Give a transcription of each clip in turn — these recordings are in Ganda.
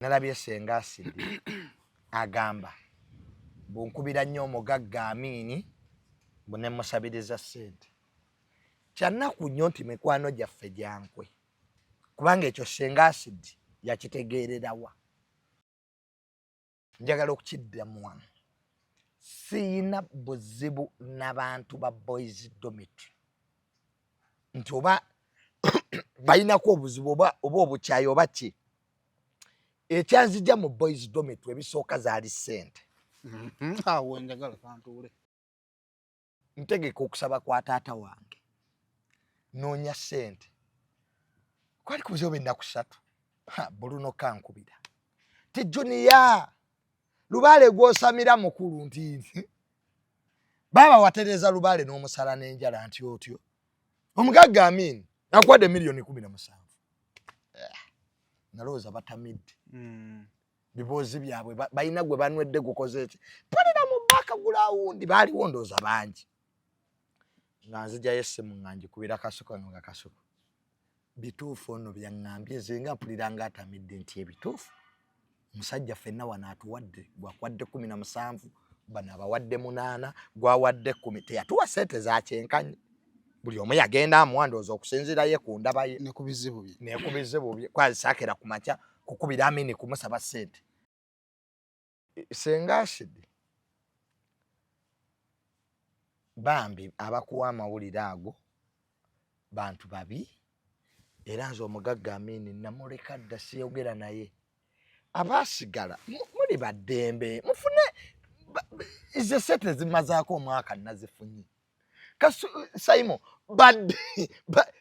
Nalabye Ssenga Asidi agamba bunkubira nnyo omugagga Amini bune musabiriza ssente. Kyannaku nnyo nti mikwano gyaffe gyankwe kubanga ekyo Ssenga Asidi yakitegeererawa. Njagala okukiddamu wano. Siyina buzibu n'abantu ba boys dormitory nti oba bayinako obuzibu oba obukyayi oba ki. Ekyanzija mu boys dormitory ebisooka zaali ssente. Awo njagala kantuule. Ntegeka okusaba kwa taata wange. Noonya ssente. Kwali ku buzibu ennaku 3. Buluno kankubira. Ti Junior, Lubaale gw'osamira mukulu nti baba watereza Lubaale n'omusala n'enjala nti otyo. Omugagga Amini akwadde $17,000. Nalowooza batamidde. Biboozi byabwe balina gwe banwedde gukoze ki. Palira mu baka gulawundi baaliwo ndooza bangi. Nga nzija yessimu nga ngikubira kasuko nga kasuko. Bituufu ono byaŋŋambye zenga mpulira nga atamidde nti ebituufu. Musajja ffenna wano atuwadde gwakwadde 17 bano abawadde 8 gwawadde 10 teyatuwa ssente za kyenkanye. Buli omu yagenda amwandooza okusinziira ye ku ndaba ye ne ku bizibu bye kwazisaakira ku makya kukubira Amini kumusaba ssente. Ssenga Asidi bambi abakuwa amawulire ago bantu babi era nze omugagga Amini namuleka dda siyogera naye. Abaasigala muli baddembe mufune ize ssente zimazaako omwaka nazifunye. Simon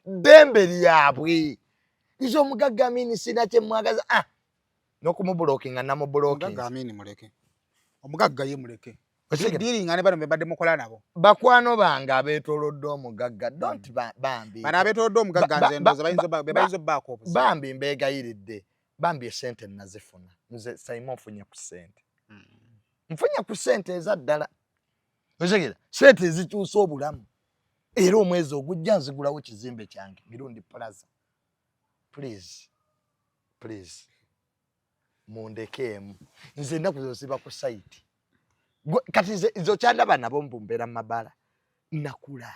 ddembe lyabwe izo omugagga Amini sina kye mwagaza n'okumubulookinga namubulookinga. Omugagga Amini muleke. Omugagga ye muleke. Dealing ane bano bebadde mukola nabo. Bakwano bange abeetoolodde omugagga don't bambi. Bano abeetoolodde omugagga nze ndooza bayinza obbaako obuzibu. Bambi mbeegayiridde. Bambi esente nazifuna. Nze Simon nfunye ku ssente. Nfunye ku ssente eza ddala. Otegera ssente ezikyusa obulamu. Era omwezi ogujja nzigulawo kizimbe kyange Mirundi Plaza. Please. Mundekeemu. Nze ennaku zosiba ku site. Kati izo kyandaba nabo mbumbeera mu mabala. Nakula.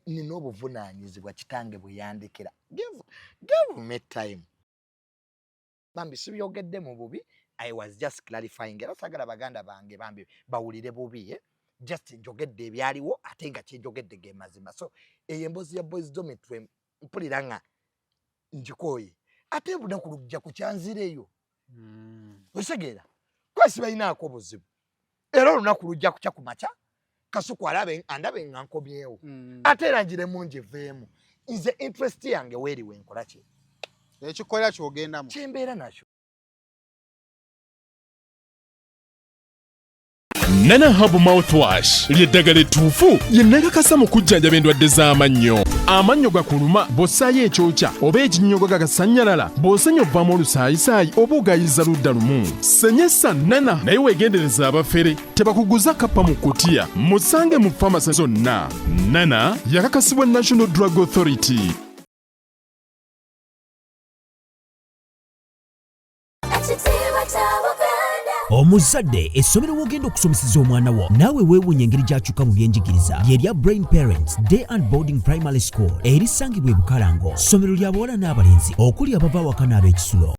Nina obuvunaanyizibwa kitange bwe yandikira. Give me time. Bambi sibyogedde mu bubi. I was just clarifying. Era sagala baganda bange bambi bawulire bubi. Just njogedde ebyaliwo ate nga kyejogedde ge mazima. So emboozi ya boys dormitory mpulira nga njikooye. Ate obunaku lujja ku kyanzireyo. Osegeera kwesi balinaako obuzibu. Era olunaku lujja kukya ku makya Kasuku andabe nga nkomyewo. Ate era njiremu njiveemu. Nze interest yange weeriwe nkola ki? Ekikolera kyogendamu. Kyembeera nakyo. Nana Herbal Mouthwash ly'eddagala ettuufu lye nnakakasa mu kujjanjaba endwadde z'amannyo. Amannyo gakuluma bw'ossaayo ekyokya oba ekinnyogo gagasanyalala bw'osenya ovaamu olusaayisaayi oba ogayiza ludda lumu. Senyesa Nana naye weegendereza abafere tebakuguza kappa mu kkutiya. Musange mu famasi zonna. Nana yakakasibwa National Drug Authority. Omuzadde essomero wogenda okusomeseza omwana wo naawe weewuunya engeri gy'akyuka mu byenjigiriza ly'erya Brain Parents Day and Boarding Primary School erisangibwa e Bukalango. Ssomero lya bawala n'abalenzi okuli abava awaka n'ab'ekisulo.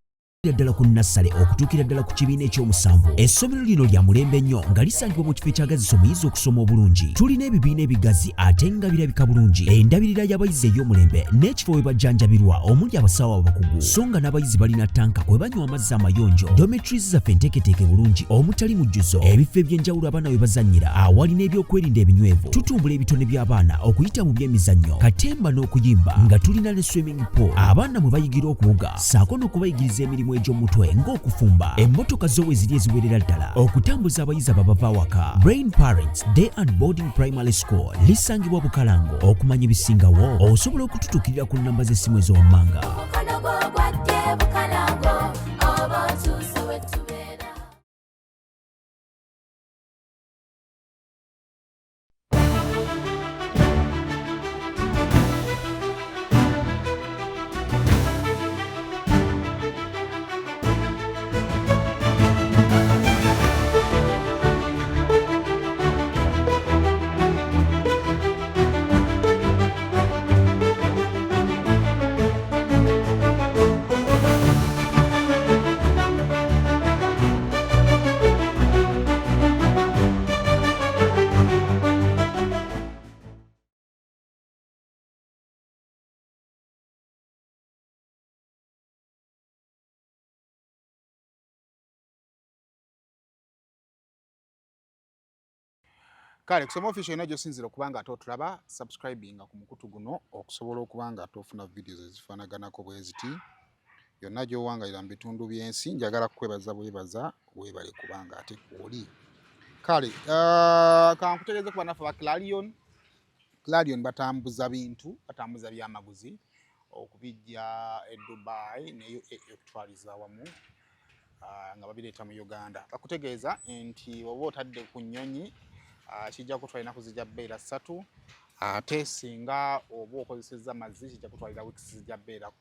Ddala ku nassale okutuukira ddala ku kibiina ekyomusanvu. Essomero lino lya mulembe nnyo nga lisangibwa mu kifo ekyagazi omuyizi okusoma obulungi. Tulina ebibiina ebigazi ate nga birabika bulungi. Endabirira y'abayizi ey'omulembe n'ekifo we bajjanjabirwa omuli abasawo abakugu. So nga n'abayizi balina tanka kwe banywa amazzi amayonjo. Dormitories zaffe nteeketeeke bulungi omutali mujjuzo. Ebifo eby'enjawulo abaana we bazannyira awali n'ebyokwerinda ebinywevu. Tutumbula ebitone by'abaana okuyita mu by'emizannyo katemba n'okuyimba nga tulina ne swimming pool. Abaana mwe bayigira okuwuga ssaako n'okubayigiriza emirimu egy'omutwe ng'okufumba. Emmotoka zo we ziri eziwerera ddala okutambuza abayizi abava awaka. Brain Parents Day and Boarding Primary School lisangibwa Bukalango. Okumanya ebisingawo osobola okututukirira ku nnamba z'essimu ez'owammanga. Kale kusoma official ino gyosinzira okubanga ate otulaba subscribing ku mukutu guno okusobola okubanga ate ofuna videos ezifaanaganako bwe ziti yonna gy'owangaalira mu bitundu by'ensi. Njagala kwebaza bwebaza weebale kubanga ate oli. Kale kankutegeeze kuba naffe ba Clarion. Clarion batambuza bintu, batambuza byamaguzi okubijja e Dubai neyo okutwaliza awamu nga babireeta mu Uganda. Bakutegeeza nti oba otadde ku nnyonyi kijja kutwalira ennaku zijja bbeera 3 ate singa oba okozesezza mazzi kijja kutwalira weeks zijja bbeera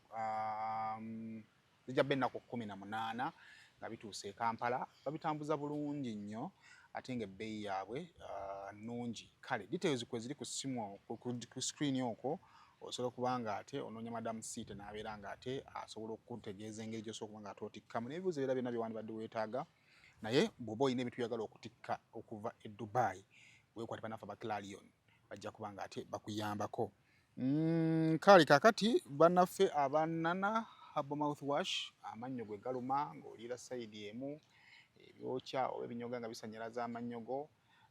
ennaku 18 nga bituuse e Kampala. Babitambuza bulungi nnyo ate ng'ebbeeyi yaabwe nnungi. Kale details kwe ziri ku ssimu ku screen okwo osobola okubanga ate onoonya Madam Site n'abeera nga ate asobola okukutegeeza engeri gy'osobola okubanga ate otikkamu n'ebibuuzo ebirala byonna byewandibadde weetaaga. Naye bw'oba olina ebintu byagala okutikka okuva e Dubai weekwate bannaffe ba Clarion bajja kubanga ate bakuyambako. Kale kaakati bannaffe abanana Herbal Mouthwash amannyo gwe galuma ng'oliira sayidi emu ebyokya oba ebinyoga nga bisannyalaza amannyogo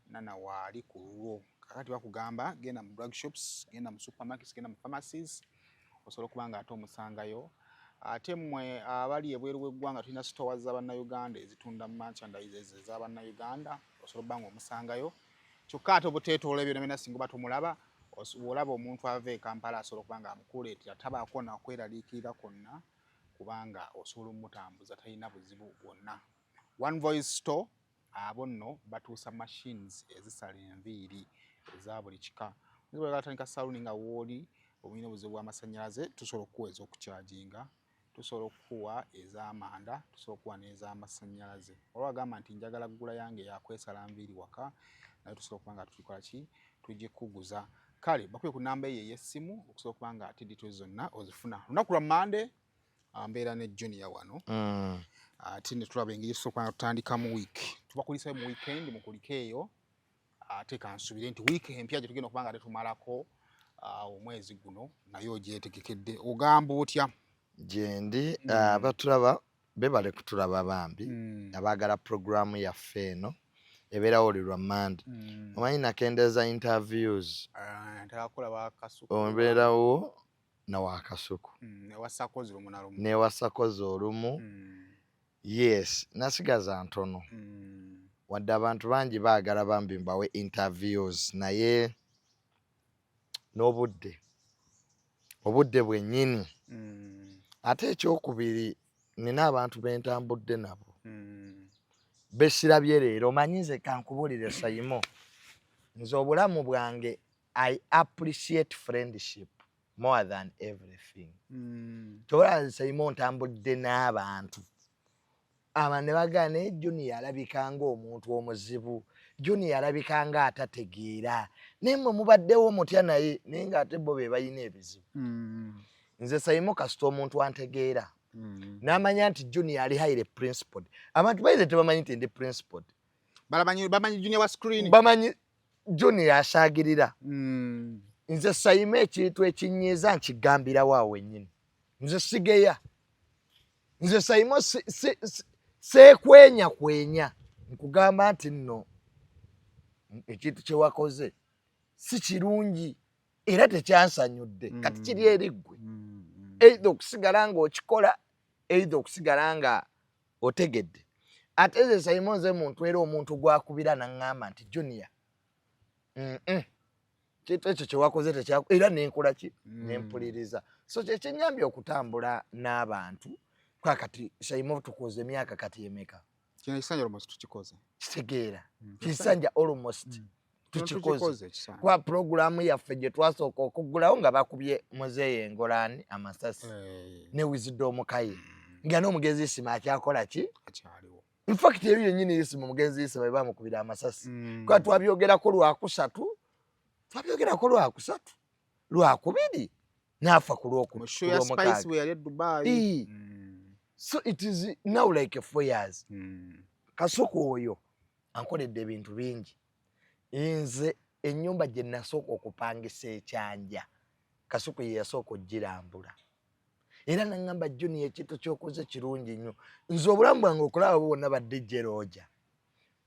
nana waali ku lulwo. Kakati bakugamba genda mu drug shops, genda mu supermarkets, genda mu pharmacies osobola okubanga ate omusangayo. Ate mmwe abali ebweru w'eggwanga tulina stores z'Abannayuganda ezitunda merchandise ez'Abannayuganda osobola okubanga omusangayo. Kyokka ate obuteetoola ebyo byonna singa oba tomulaba olaba omuntu ava e Kampala asobola okubanga amukuleetera tabaako nakweraliikirira kwonna kubanga osobola omutambuza talina buzibu bwonna. One Voice Store abo nno batuusa machines ezisala enviiri eza buli kika. Oyinza okutandika saluni nga wooli olina obuzibu bw'amasannyalaze tusobola okukuwa ez'okukyajinga, tusobola okukuwa ez'amanda, tusobola okukuwa n'ez'amasannyalaze. Olwo agamba nti njagala kugula yange yakwesala nviiri waka naye tusobola okubanga tulikola ki tugikuguza. Kale bakwiye ku namba eyo ey'essimu okusobola okubanga ate details zonna ozifuna. Lunaku lwa Monday mbeera ne Junior wano. Ate ne tulaba engeri tusobola okubanga tutandikamu wiiki. Tubakulisayo mu weekend mukuliko eyo ate kansubire nti wiiki empya gye tugenda okubanga ate tumalako omwezi guno naye ogyetegekedde. Ogamba otya? Gyendi batulaba bebale kutulaba bambi abaagala programu yaffe eno ebeerawo oli lwa Monday. Omanyi nakendeeza interviews obeerawo nawaakasuku newasakozi olumu. Yes, nasigaza ntono wadde abantu bangi baagala bambi mbawe interviews naye n'obudde bwennyini. Ate ekyokubiri nina abantu bentambudde nabo besirabye leero. Omanyi nze kankubulire Saimo, nze obulamu bwange I appreciate friendship more than everything. Tola Saimo ntambudde n'abantu aba ne bagana naye Junior alabika ng'omuntu omuzibu, Junior alabika nga atategeera naye mmwe mubaddewo mutya naye naye ng'ate bo be balina ebizibu. Nze Saimo kasita omuntu antegeera n'amanya nti Junior ali highly principled. Abantu bayize tebamanyi nti ndi principled. Bamanyi Junior wa screen. Bamanyi Junior asaagirira. Nze Saimo ekintu ekinyiiza nkigambirawo awo wennyini. Nze sigeya. Nze Saimo seekwenya nkugamba nti nno ekintu kye wakoze si kirungi era tekyansanyudde kati kiri eri ggwe. Either okusigala ng'okikola either okusigala nga otegedde. Ate nze Saimo nze muntu era omuntu gwakubira n'aŋŋamba nti Junior kintu ekyo kye wakoze era nenkola ki nempuliriza. So kyekinyambye okutambula n'abantu. Kati Saimo tukoze emyaka kati emeka? Kino ekisanja almost tukikoze. Kitegeera. Kisanja almost tukikoze. Kwa programu yaffe gye twasooka okuggulawo nga bakubye muzeeyo engolani amasasi ne Wisdom Kaye nga n'omugenzi Isima akyakola ki? Akyaliwo. In fact ebyo yennyini Isima omugenzi Isima bwe bamukubira amasasi. Kwa twabyogerako lwakusatu, twabyogerako lwakusatu, lwakubiri n'afa ku lw'omukaaga. So it is now like 4 years. Kasuku oyo ankoledde ebintu bingi. Nze ennyumba gye nasooka okupangisa ekyanja Kasuku ye yasooka ogirambula. Era n'aŋŋamba Junior ekintu ky'okoze kirungi nnyo. Nze obulamu bwange okulaba bonna badde Jeroja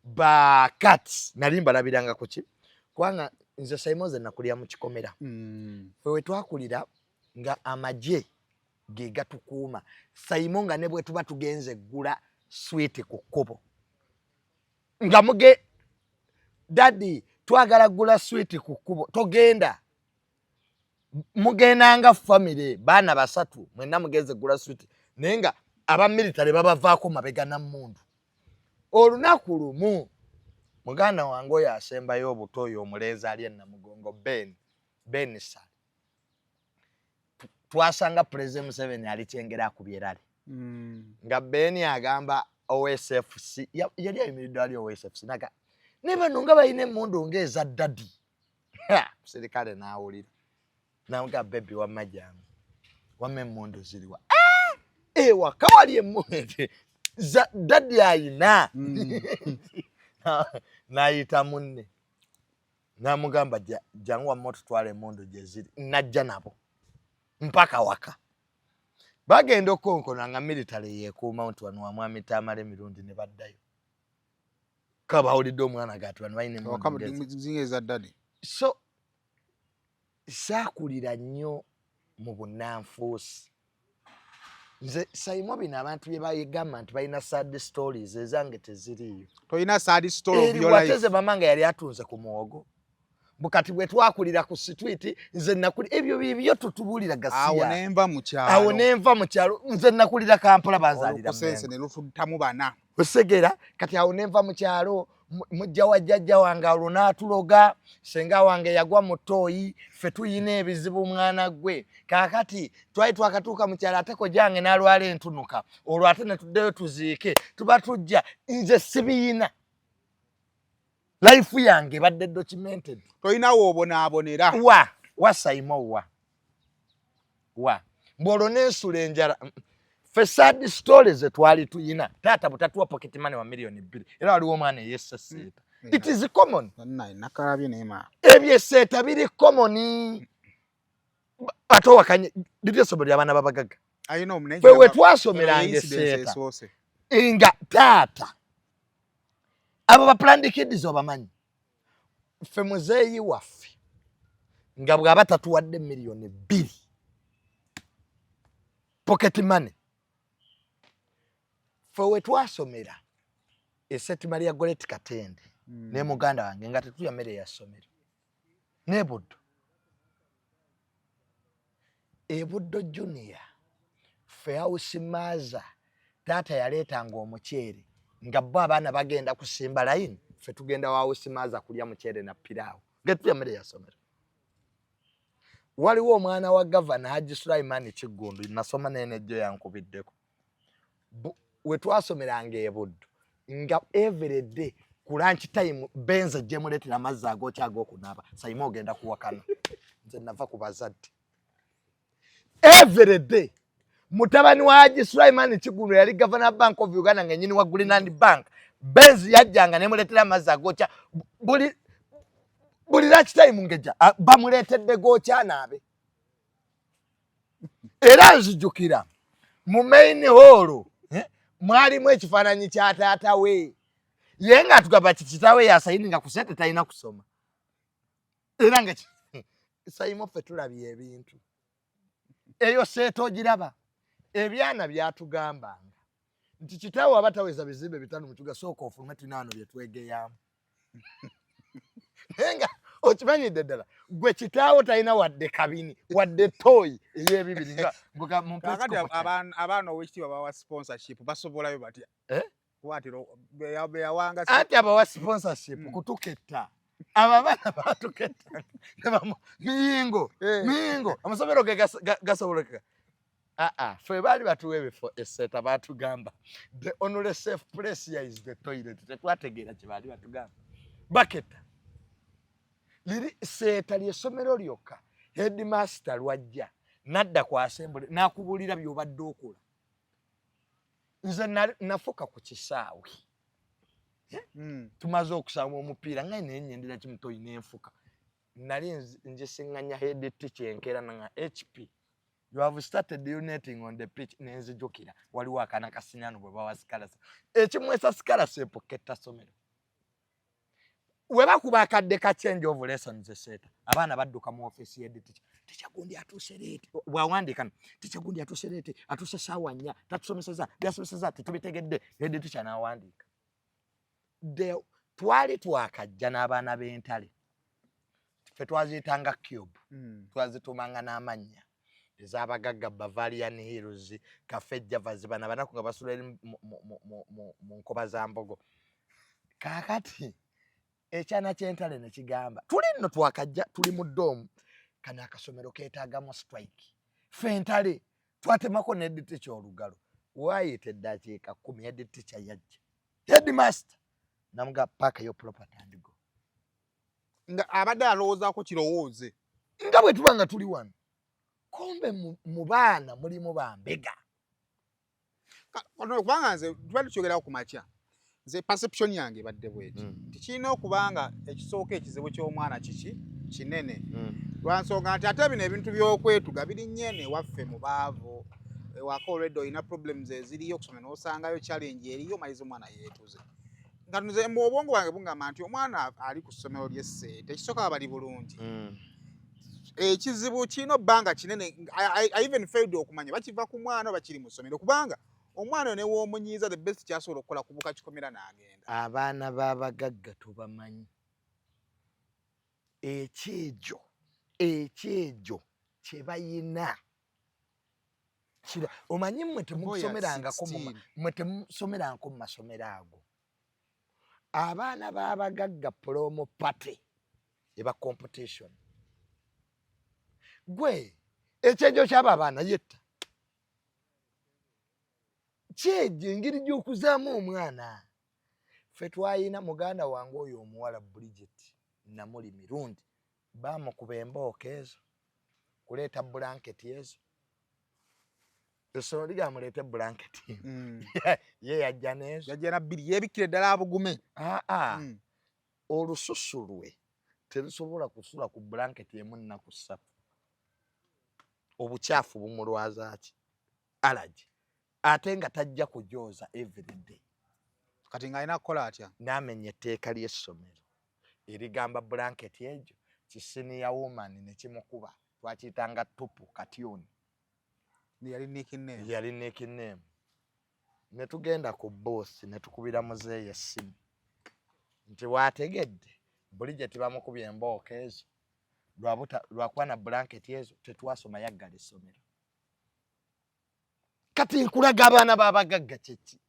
bakati nali mbalabiranga ku ki kwanga nze Saimoze nakulya mu kikomera we twakulira nga amaje ge gatukuuma Saimo nga ne bwe tuba tugenze gula sweet ku kkobo nga muge daddy twagala gula sweet ku kkubo togenda mugendanga family bana basatu mwenna mugenze gula sweet nenga aba military babavaako mabega na mundu olunaku lumu muganda wange oyo asembayo obuto oyo omulenzi ali na mugongo Ben Sal twasanga President Museveni ali kyengera akubyerale nga Ben agamba OSFC yali ayimiridde ali OSFC naga ne bano nga bayina emmundu ng'eza daddy serikale n'awulira namuga baby wamajjamu wamma emmundu ziriwa ewa kawali emmundu daddy ayina nayita munne namugamba jangu wamma otutwala emmundu gye ziri najja nabo mpaka waka bagenda okonkona nga military yekuuma nti wano wamwami Tamale emirundi ne baddayo kabawulidde omwana gati wano bayina emmundu eza daddy so saakulira nnyo mu bunnanfuusi nze Saimo bino abantu bye bayigamba nti balina sad stories ezange teziriiyo toyina sad story of your life wateze mamange yali atunze ku muwogo bukati bwe twakulira ku street nze nakuli ebyo bibyo tutubuulira gasiya awo nenva mu kyalo nze nakulira Kampala banzalira sense ne lufutamu bana osegera kati awo nenva mu kyalo mujja wa jjajja wange olunatuloga senga wange yagwa mu tooyi fe tuyina ebizibu mwana gwe kakati twali twakatuuka mu kyalo ate ko jange n'alwala entunuka olwo ate ne tuddeyo tuziike tuba tujja nze sibiyina life yange badde documented toyina wobonaabonera wa Saimo wa mbolo n'ensula enjala sad stories twali tuyina tata butatuwa pocket money wa milioni 2 era waliwo omwana yessa seta it is common nakalabye neema ebye seta biri common ato wakanye dite sobodi abana babagaga ayino omunenje wewe twasomeranga seta inga tata abo ba planned kids obamanyi fe muzeeyi waffe nga bwaba tatuwadde milioni 2 pocket money we twasomera eseti Maria Goretti Katende ne muganda wange nga tetuya mere ya somero ne Buddo Buddo Junior House Maza tata yaleetanga omuceere nga bo abaana bagenda kusimba line fe tugenda wa House Maza kulya muceere na pilawo nga tetuya mere ya somero waliwo omwana wa Governor Haji Sulaiman Kigundu nasoma nenejo yankubiddeko we twasomeranga Buddo nga every day ku lunch time benza je muletera amazzi agokya agokunaaba Saimo ogenda kuwakana nze nava ku bazadde every day mutabani wa Haji Sulaiman Kigundu yali Governor Bank of Uganda nga nyini wa Greenland Bank benzi yajjanga ne muletera amazzi agokya buli lunch time ngeja bamuletedde gokya naabe era nzijukira mu main hall mwalimu ekifaananyi kya taata we ye nga tugamba kitaawe yasayininga ku sente talina kusoma era nga Saimo ffe tulabye ebintu eyo seeta ogiraba ebyana byatugambanga nti kitaawe abataweza bizimbe bitano mu kibuga sooka ofulume tulina wano bye twegeyamu nenga okimanyidde ddala gwe kitaawo talina wadde kabini wadde toyi ey'ebibiri nga kakati abaana owekitiibwa bawa sponsorship basobolayo batya kwatiro beyawanga anti abawa sponsorship kutuketta abo abaana batuketta miyingo amasomero ge gasoboleka fe baali batuwa ebifo esseeta baatugamba the only safe place here is the toilet tetwategeera kye baali batugamba baketta liri seeta ly'essomero lyokka headmaster lwajja nadda ku assembly n'akubuulira by'obadde okola nze nafuka ku kisaawe tumaze okusaawa omupiira nga nenyendera kimutoyi n'enfuka nali njisiŋŋanya head teacher enkera nga HP you have started urinating on the pitch nenzijukira waliwo akaana kasinyano bwe bawa sikalasa ekimwesa sikalasa epoketta somero weba kuba akadde ka change of lessons eseta abaana badduka mu office y'eddi teacher gundi atuserete bwawandika teacher gundi atuserete atuse sawa nya tatusomeseza byasomeseza tubitegedde eddi teacher nawandika de twali twakajja n'abaana b'entale fe twazitanga cube twazitumanga n'amanya ezabagagga Bavarian Hills Cafe Javas bana banako nga basula mu nkoba za mbogo kakati ekyana ky'entale ne kigamba tuli nno twakajja tuli mu dome kana akasomero keetaagamu strike fe entale twatemako n'eddi teacher olugalo waayita eddakiika 10 eddi teacher yajja headmaster namuga paaka yo property and go nga abadde alowoozaako kirowooze nga bwe tuba nga tuli wano kombe mu baana mulimu bambega kubanga nze tuba tukyogerawo ku makya nze perception yange badde bweti tikirina okubanga ekisooka ekizibu ky'omwana kiki kinene lwansonga nti ate bino ebintu by'okwetuga biri nnyene waffe mu baavu ewaka olwedde olina problems eziriyo okusoma n'osangayo challenge eriyo maliza omwana yeetuze nga nze mu obwongo bwange bungamba nti omwana ali ku ssomero ly'esseete ekisooka bali bulungi ekizibu kirina obbanga kinene I even failed okumanya bakiva ku mwana oba kiri mu ssomero kubanga omwana ne w'omunyiiza the best kyasobola okukola kubuka kikomera n'agenda abaana b'abagagga tubamanyi ekyejo kye bayina omanyi mmwe temusomerangako mu masomero ago abaana b'abagagga promo party eba competition gwe ekyejo ky'abo abaana yetta kyeje engeri gy'okuzaamu omwana ffe twayina muganda wange oyo omuwala Bridget namuli mirundi bamukuba embooka ezo kuleeta blanketi ezo essomero ligamuleete blanketi ye yajja n'ezo yajja na bbiri yeebikkire ddala abugume olususu lwe terusobola kusula ku blanketi emu nnaku 3 obukyafu bumulwaza ki allergy ate nga tajja kujooza everyday kati ng'alina kukola atya n'amenya etteeka ly'essomero erigamba blanketi egyo kisiniya woman ne kimukuba twakiyitanga tupu katyuni yali nickname ne tugenda ku boss ne tukubira muzeeyo essimu nti waategedde Bridget bamukubye embooka ezo lwakuba na blanketi ezo tetwasoma yaggala essomero kati nkulaga abaana b'abagagga kyeki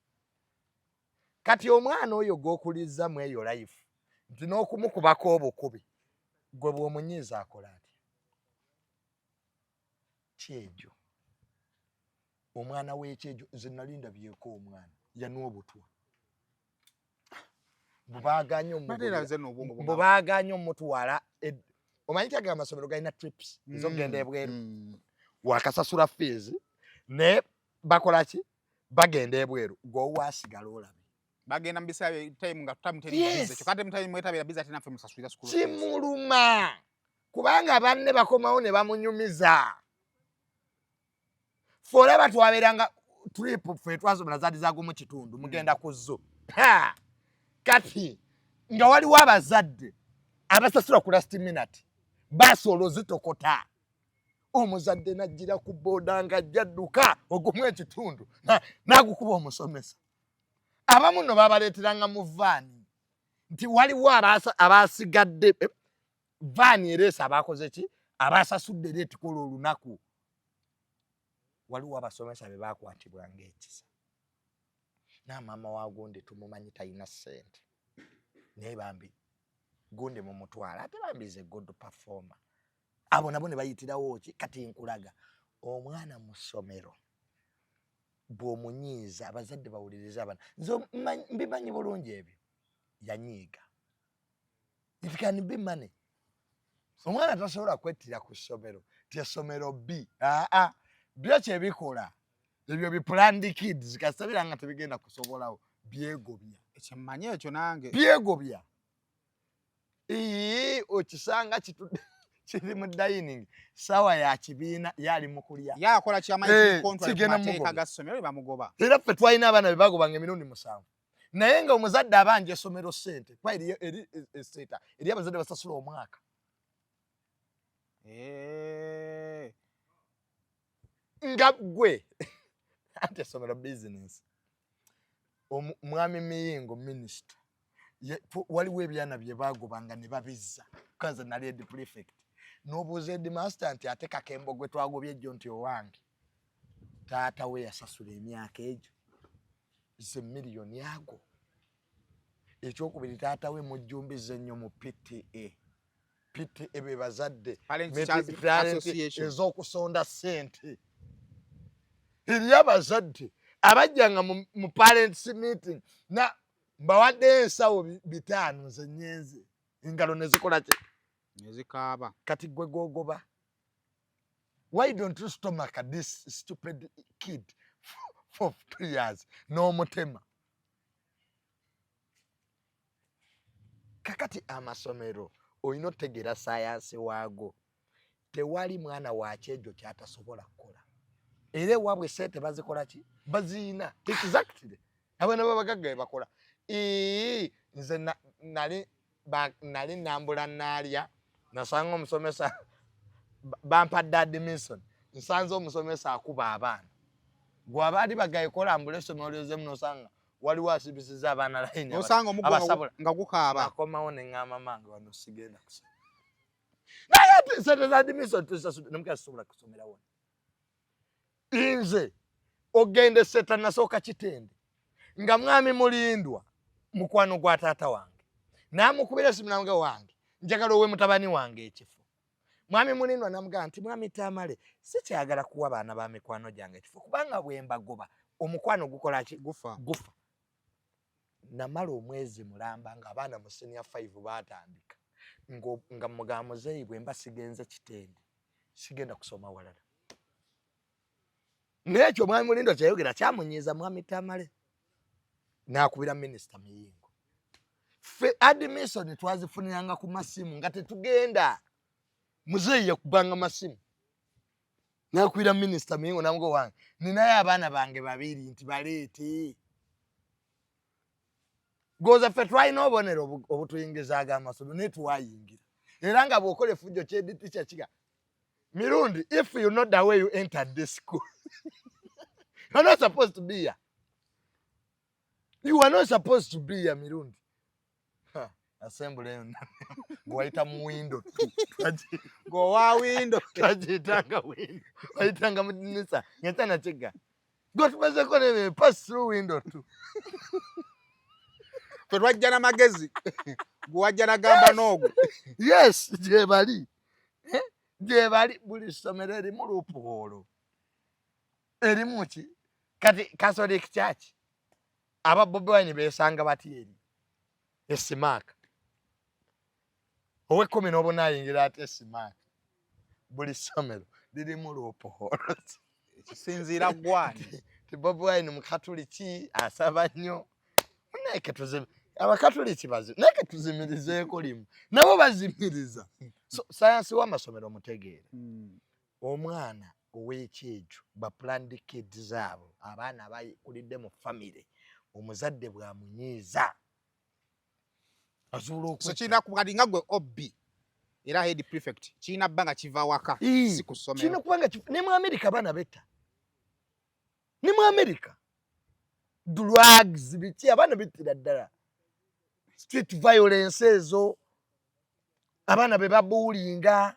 kati omwana oyo gw'okuliza mu eyo life nti n'okumukubako obukubi gwe bw'omunyiiza akola atya kyejo omwana w'ekyejo nze nali ndabyeko omwana yanwa obutwa bubaaganya omutwala omanyi kyaga amasomero galina trips ezokugenda ebweru wakasasula fees ne bakola ki bagenda ebweru gwowasigala olabe bagenda mu biseera time nga tutamuteriize ekyo kati mutayi mwetabira biza ate naffe musasulira school kimuluma kubanga banne bakomawo ne bamunyumiza foreba twaberanga trip ffe twasomera zaadi zago mu kitundu mugenda ku zo kati nga waliwo abazadde abasasula ku last minute basolo zitokota omuzadde najjira ku boda nga jadduka ogumu ekitundu nagukuba omusomesa abamu no babaleeteranga mu vaani nti waliwo abasigadde vaani ereesa abakoze ki abasasudde leeti kola olunaku waliwo abasomesa be bakwatibwanga ekisa n'amaama wa gundi tumumanyi talina ssente naye bambi gundi mu mutwala ate bambize good performer abo nabo ne bayitirawo ki kati nkulaga omwana mu ssomero bw'omunyiiza abazadde bawuliriza abaana nze mbimanyi bulungi ebyo yanyiiga it can be money omwana tasobola kwettira ku ssomero tyessomero B byo kyebikola ebyo biplanned kids kasabira nga tebigenda kusobolawo byegobya ekimmanyi ekyo nange byegobya okisanga kiri mu dining sawa ya kibiina yali mu kulya yakola kyamaiteeka ga ssomero bamugoba era ffe twalina abaana be bagobanga emirundi 7 naye nga omuzadde abanja essomero ssente kuba eri esseeta eri abazadde basasula omwaka nga gwe anti essomero business. Mwami Miyingo minisita waliwo ebyana bye baagobanga ne babizza kaze nali edi prefect n'obuuza headmaster nti ate kakembo gwe twagobye ejjo nti owange taata we yasasula emyaka egyo ze miliyoni ago. Ekyokubiri taata we mujjumbize nnyo mu PTA be bazadde ez'okusonda ssente eri abazadde abajjanga mu parents meeting na bawadde ensawo 5 nze nyenze engalo ne zikola ki ne zikaaba. Kati gwe gogoba. Why don't you stomach this stupid kid for 2 years n'omutema? Kakati amasomero olina otegeera sayansi waago tewali mwana wa kyejo kyatasobola kukola era ewaabwe sente bazikola ki baziina exactly abana babagagga bakola. Nze nali nambula naalya nasanga omusomesa bampadde admission nsanze omusomesa akuba abaana gwe abaali bagayikola ambula essomero lyozemu nosanga waliwo asibisiza abaana layini osanga omugongo nga gukaaba akomawo ne ŋŋamba mange wano sigenda kusoma naye ate sente za admission tusasudde nemukasobola kusomerawo. Nze ogende seta nasooka Kitende nga mwami Mulindwa mukwano gwa taata wange namukubira simu nange wange njagala owe mutabani wange ekifo. Mwami Mulindwa namugamba nti mwami Tamale sikyagala kuwa abaana ba mikwano gyange ekifo kubanga bwe mbagoba omukwano gukola ki gufa. Namala omwezi mulamba nga abaana mu senior 5 batandika nga mugamba muzeeyi bwe mba sigenze Kitende sigenda kusoma walala. Nekyo mwami Mulindwa kyayogera kyamunyiiza mwami Tamale n'akubira minisita Miyingo. Ffe admission twazifuniranga ku masimu nga tetugenda muzeeyi yakubanga masimu n'akubira minisita Miyingo namugo wange ninayo abaana bange 2 nti baleete goza ffe twalina obubonero obutuyingizaaga amasomero naye tuwayingira era nga bw'okola effujjo ky'editicha kiga Mirundi, if you know the way you entered this school, you're not supposed to be here. You are not supposed to be here, Mirundi. Assembly. Waita mu window. Go wa window. Twajitanga window. Waitanga mudinisa. Nyatana chiga. Go tuweze kone pass through window too. Twajjana magezi. Gwajjana gamba nogo. Yes, jebali. Jebali buli somero erimu lupuholo. Erimu ki? Kati Catholic Church. Aba Bobi Wine besanga bati eri. Esimaka. Owe kumi nobo nayingira ate esimaka. Buli somero lirimu lupuholo. Kisinziira gwani. Ti Bobi Wine mu Katoliki asaba nnyo. Neke tuzime. Abakatoliki bazi. Neke tuzimirizeeko limu. Nabo bazimiriza. So science wa masomero mutegeere. Omwana ow'ekyejo ba planned kids zaabo abaana abakulidde mu family omuzadde bwamunyiiza azuula so kina kubali nga gwe obbi era head prefect kina bbanga kiva waka si kusomero kina kubanga ne mu America bana betta ne mu America drugs biti abana bittira ddala street violence ezo abana be babulinga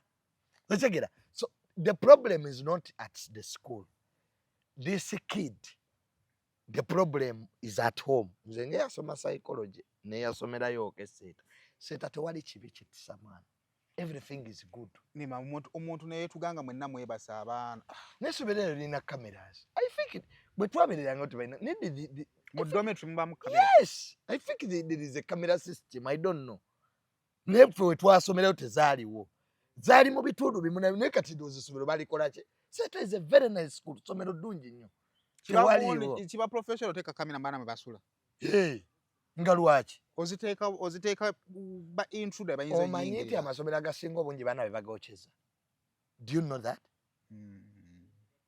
otegera. So the problem is not at the school. This kid, the problem is at home. Nze nge yasoma psychology ne yasomerayo okeseta seta tewali kibi kitisa mwana. Everything is good. Nima omuntu naye tuganga mwenna mwebasa abaana nesoberero lina cameras. I think bwe twabereranga otubaina need mu dormitory mba mu camera. Yes, I think there is a camera system. I don't know. Nepwe twasomerayo tezaaliwo. Zali mu bitundu bimuna ne kati dozisomero balikola ki. Seta is a very nice school. Somero ddungi nnyo. Kiba professional teka kamera mbana mabasula. Nga lwaki? Oziteeka ba intruder bayinza nyingi. Omanyi nti amasomero agasinga obungi baana be bagocheza. Do you know that?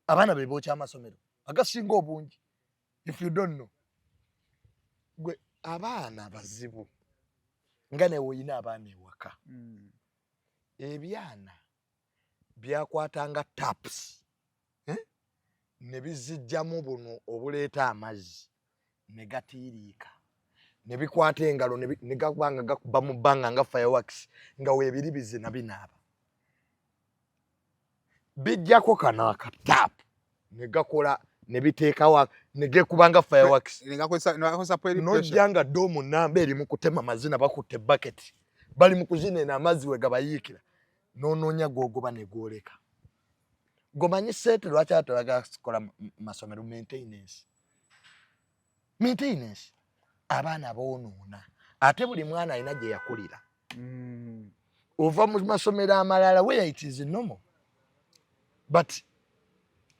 Abaana be bocha amasomero agasinga obungi. If you don't know. Gwe abaana bazibu nga ne woyina abaana ewaka ebyana byakwatanga taps ne bizijjamu buno obuleeta amazzi ne gatiiriika ne bikwata engalo ne gabanga gakuba mu bbanga nga fireworks nga weebiri bizina binaaba bijjako kano akataapu ne gakola ne biteekawa ne gekubanga fireworks nojja nga doomu namba eri mu kutema mazina bakutte bucket bali mu kuzinena amazzi we gabayiikira n'onoonya googoba ne gwoleka gomanyi sente lwaki atulaga kola masomero maintenance abaana boonoona ate buli mwana alina gye yakulira ova mu masomero amalala where it is normal but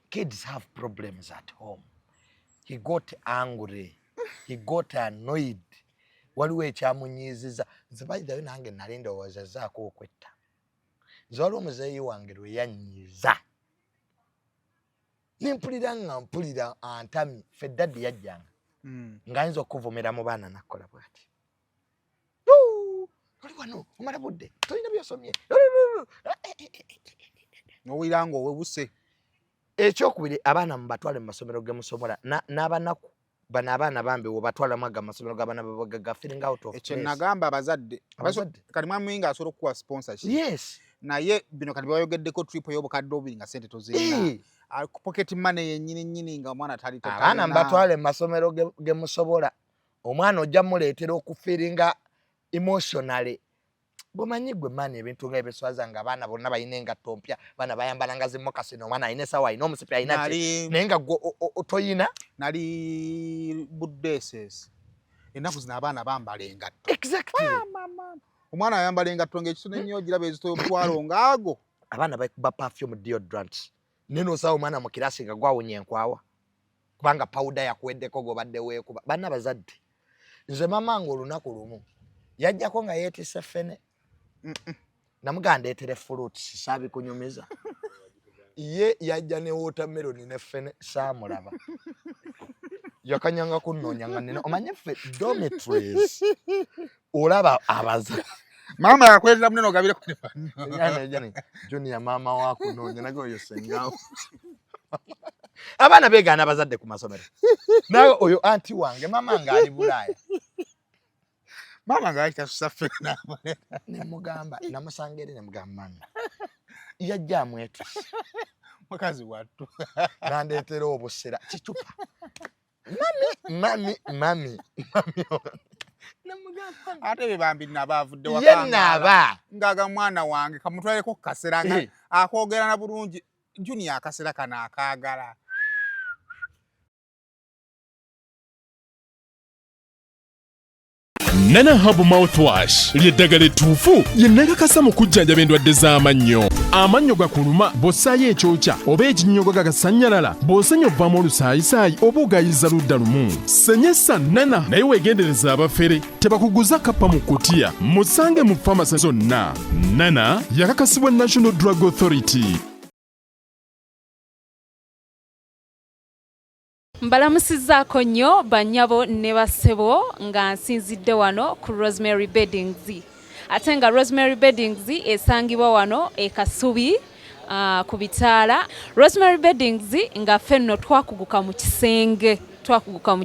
kids have problems at home. He got angry. He got annoyed. Waliwo ekyamunyiiziza nze bayidayo nange nali ndowoozazaako okwetta nze waliwo omuzeeyi wange lwe yanyiiza nimpulira nga mpulira antamye ffe daddi yajjanga ng'ayinza okuvumira mu baana nakkola bw'ati oli wano omala budde tolina byosomye nowira nga owebuse ekyokubiri abaana mubatwale mu masomero gemusobola n'abanaku bano abaana bambi webatwalamu aga masomero g'abaana ga feeling out of place. Ekyo nagamba abazadde kati mwami wingi asobola okuwa sponsorship yes naye bino kati bayogeddeko trip ey'obukadde obubiri nga sente tozirina pocket money yennyini nga omwana tali abaana mubatwale mu masomero gemusobola omwana ojja muleetera okufiringa emotionally bomanyi gwe maani ebintu nga ebiswaza nga abaana bonna balina engatto mpya baana bayambalanga zimokasi omwana alina esawa alina omusipi alina naye nga toyina nali buddeses ennaku zino abaana bambala engatto exactly omwana ayambala engatto ng'ekisone nnyo giraba ezitoyo omutwalo ngaago abaana bakuba perfume deodorant neno osaba omwana mu kirasi nga gwawunya enkwawa kubanga pawuda yakuweddeko gobadde weekuba banna bazadde nze mama nga olunaku lumu yajjako nga yeetisse ffene namugamba ndeetere fruits saabikunyumiza ye yajja ne watermelon ne ffene saamulaba yakanyanga kunnoonya nga nina omanye ffe dormitories olaba abaza mama yakwetera munene ogabireko ne banno junior maama wakunoonya nage oyo sengawo abaana beegaana abazadde ku masomero nawe oyo anti wange mama nga ali Bulaaya mama nga akitasusa ffene nemugamba namusanga eri nemugamba mami yajja amwetuse mukazi wattu nandeetera obusera kicupa mami ate be bambi nabavudde wakanga ngaga mwana wange kamutwaleko kasera nga akoogera na bulungi junior akasera kana akaagala Nana Hub Mouthwash lyeddagala ettuufu lye nnakakasa mu kujjanjaba endwadde z'amannyo. Amannyo gakuluma bw'ossaayo ekyokya oba ekinnyogo gagasannyalala bw'osenya ovaamu olusaayisaayi oba ogayiza ludda lumu. Senyesa Nana naye weegendereza abafere tebakuguza kappa mu kkutiya. Musange mu famasi zonna. Nana yakakasibwa National Drug Authority. Mbalamusizzaako nnyo bannyabo ne bassebo nga nsinzidde wano ku Rosemary Beddings. Ate nga Rosemary Beddings esangibwa wano e Kasubi ku Bitaala. Rosemary Beddings nga ffe nno twakuguka mu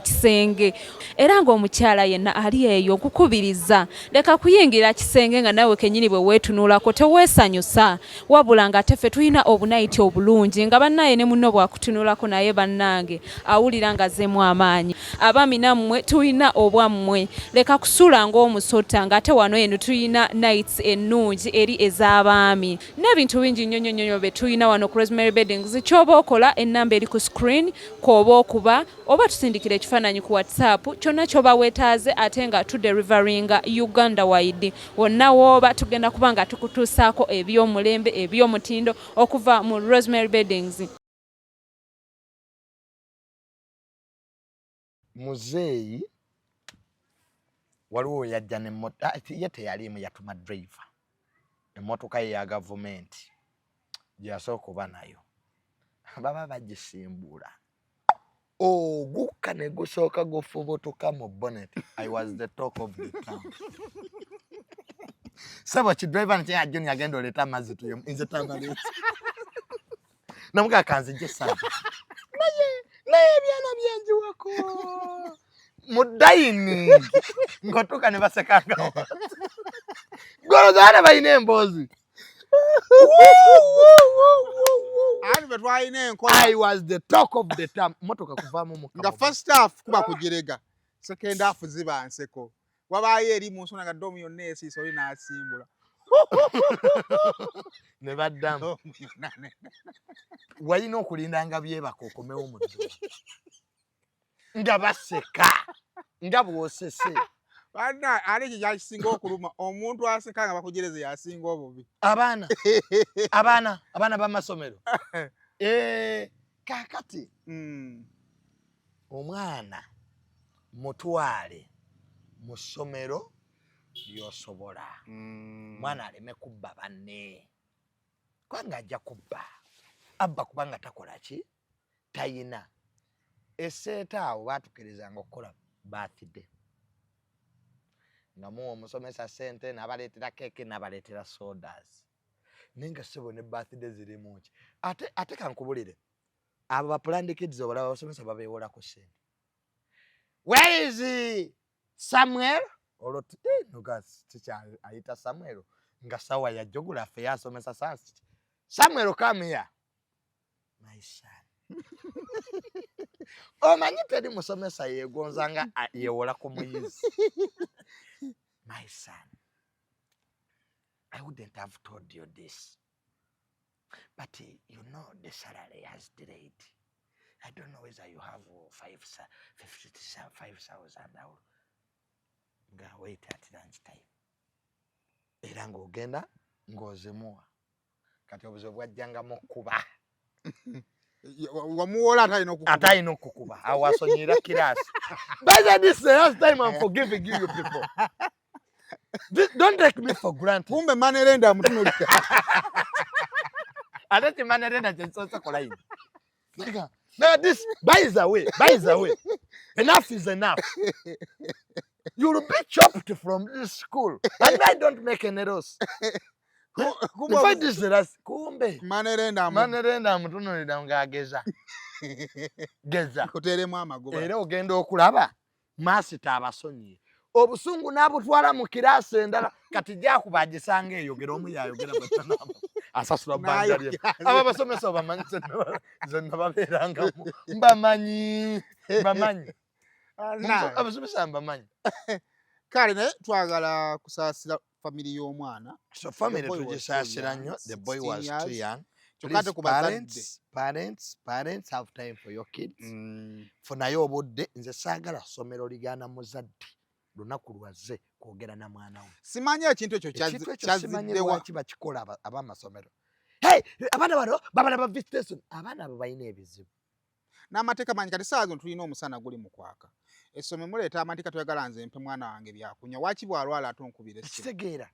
kisenge era ng'omukyala yenna ali eyo okukubiriza leka kuyingira kisenge nga nawe kennyini bwe weetunuulako teweesanyusa wabula nga ate ffe tulina obunayiti obulungi nga bannaye ne munno bwakutunuulako naye bannange awulira nga azzeemu amaanyi abaami nammwe tulina obwammwe leka kusuula ng'omusota ng'ate wano eno tulina nights ennungi eri ez'abaami n'ebintu bingi nnyo bye tulina wano ku Rosemary Beddings. Ky'oba okola ennamba eri ku screen kw'oba okuba oba tusindikira ekifaananyi ku WhatsApp kyonna ky'oba weetaaze ate nga tuderivaringa Uganda wide wonna w'oba tugenda kuba nga tukutuusaako eby'omulembe eby'omutindo okuva mu Rosemary Beddings. Muzeeyi waliwo yajja n'emmotoka ye teyalimu yatuma driver emmotoka ye ya gavumenti gy'asooka kuba nayo baba bagisimbula ogukka ne gusooka gufubutuka mu bonnet. I was the talk of the town. Sabo kidriver nti ajoni agenda oleta amazzi tuyo nze tamale. Namuga kanzije sana. Naye byana byanjiwako. Mudaini. Ngotuka ne basekanga. Goro zana bayine embozi. I was the talk of the town. Motoka kuvamu mu. Nga first half kuba kujerega. Second half ziba nseko. Wabaye eri mu nsona gadomu yonna esiiso oli n'asimbula. Ne baddamu. Walina okulindanga byebaka okomewo mu dduka. Nga baseka. Nga bw'osese. Bana ali kyakisinga okuluma omuntu aseka nga bakujereze yasinga obubi. Abaana b'amasomero. Kakati. Omwana mutwale mu ssomero lyosobola. Mwana aleme kubba banne. Kwanga ajja kubba. Abba kubanga takola ki? Tayina. Esseeta awo baatukirizanga okukola birthday. Nga muwa omusomesa ssente n'abaleetera keeke n'abaleetera sodas. Nenga ssebo ne birthday zirimu ki? Ate kankubulire. Abo ba planned kids obalaba abasomesa babeewolako ssente. Where is Samuel? Oloti nugas teacher ayita Samuel nga sawa ya geography yasomesa science. Samuel, come here. My son. Omanyi teri musomesa yegonzanga yewola ku muyizi. My son. I wouldn't have told you this. But you know the salary has delayed. I don't know whether you have 5,000 now. Wait at lunch time. Era ng'ogenda ng'ozimuwa. Kati obuzibu bwajjanga mu kuba. Wamuwola atayina okukuba. Awasonyera kirasi. But this is the last time I'm forgiving you people. Don't take me for granted. Kumbe manerenda mutuno. Ate manerenda chensosa kolaini. Now this by the way. Enough is enough. You'll be chopped from this school. And I don't make any loss. If this is the last kumbe. Manerenda mutuno nga geza. Geza. Kuteremu amagoba. Era ogenda okulaba masita abasonyi. Obusungu nabutwala mu kirasi endala kati jakuba agisanga eyogera omu yayogera batanama. Asasula banjali. Aba basomesa bamanyi zonna baberanga mbamanyi. Abasomesa bamanyi. Kale ne twagala kusaasira family y'omwana. So family tugisaasira nnyo. The boy was too young. Chokate ku bazadde. Parents have time for your kids. Funayo obudde nze saagala ssomero ligana muzadde. Lunaku lwazze kwogera na mwana we. Simanyi ekintu ekyo kyaziddewa kiba kikola ab'amasomero. Hey, abaana bano babala ba visitation. Abaana abo balina ebizibu. N'amateeka manyi kati saazo tulina omusana guli mu kwaka. Essomero muleeta amateeka tuyagala nze mpe mwana wange byakunya. Waaki bwalwala ate onkubira essimu. Kitegeera.